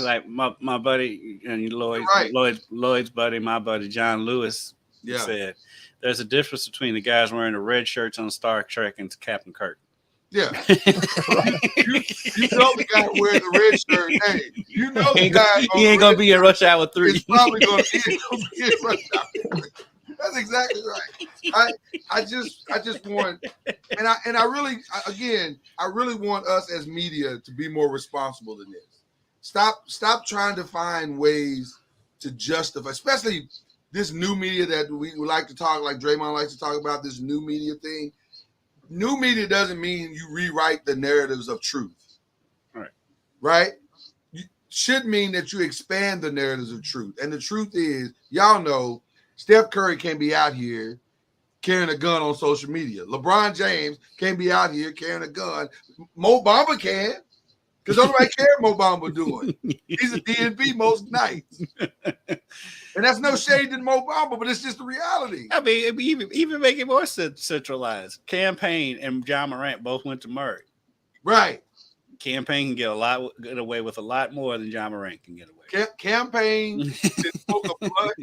Like my buddy and Lloyd's buddy, my buddy John Lewis said, there's a difference between the guys wearing the red shirts on Star Trek and Captain Kirk. Yeah. you know the guy wearing the red shirt. Hey, you know the guy. He ain't gonna be in Rush Hour 3. He's probably gonna be in Rush Hour 3. That's exactly right. I just want, and I really want us as media to be more responsible than this. Stop trying to find ways to justify, especially this new media that we like to talk, like Draymond likes to talk about, this new media thing. New media doesn't mean you rewrite the narratives of truth. Right? You should mean that you expand the narratives of truth. And the truth is, y'all know, Steph Curry can't be out here carrying a gun on social media. LeBron James can't be out here carrying a gun. Mo Bamba can, because nobody cares what Mo Bamba doing. He's a DNP most nights. And that's no shade to Mo Bamba, but it's just the reality. I mean, even make it more centralized. Campaign and John Morant both went to Murray. Right. Campaign can get away with a lot more than John Morant can get away. Campaign can smoke a blunt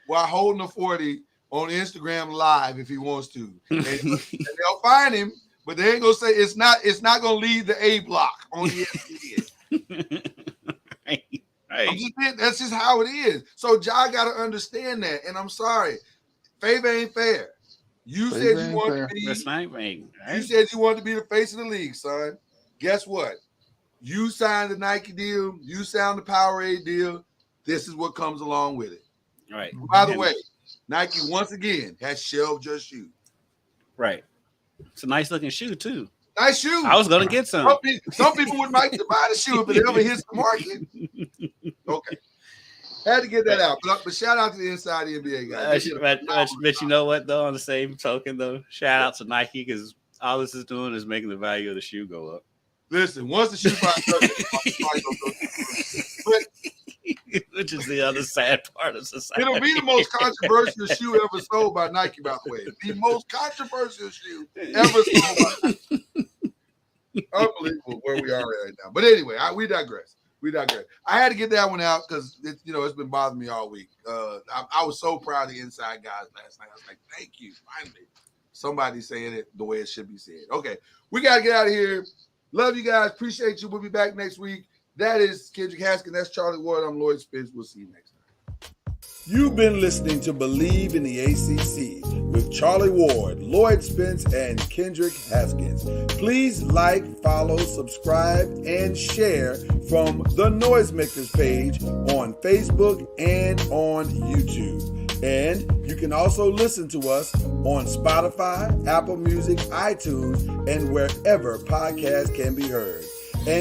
while holding a 40 on Instagram Live if he wants to. And they'll find him, but they ain't gonna say it's not gonna leave the A block on ESPN. Right. That's just how it is. So Ja got to understand that. And I'm sorry, favor ain't fair. You said you wanted to be. That's not right. You said you wanted to be the face of the league, son. Guess what? You signed the Nike deal. You signed the Powerade deal. This is what comes along with it. Right. By the way, Nike once again has shelved your shoe. Right. It's a nice looking shoe too. Nice shoe. I was gonna get some. Some people would like to buy the shoe if it ever hits the market. Okay. Had to get that out. But shout out to the Inside NBA guys. But you know what, though, on the same token, though, shout out to Nike, because all this is doing is making the value of the shoe go up. Listen, once the shoe price which is the other sad part of society. It'll be the most controversial shoe ever sold by Nike, by the way. The most controversial shoe ever sold by Nike. Unbelievable where we are right now. But anyway, we digress. I had to get that one out because it's been bothering me all week. I was so proud of the Inside guys last night. I was like, thank you. Finally, somebody saying it the way it should be said. Okay, we got to get out of here. Love you guys. Appreciate you. We'll be back next week. That is Kendrick Haskins. That's Charlie Ward. I'm Lloyd Spence. We'll see you next time. You've been listening to Believe in the ACC with Charlie Ward, Lloyd Spence, and Kendrick Haskins. Please like, follow, subscribe, and share from the Noisemakers page on Facebook and on YouTube. And you can also listen to us on Spotify, Apple Music, iTunes, and wherever podcasts can be heard.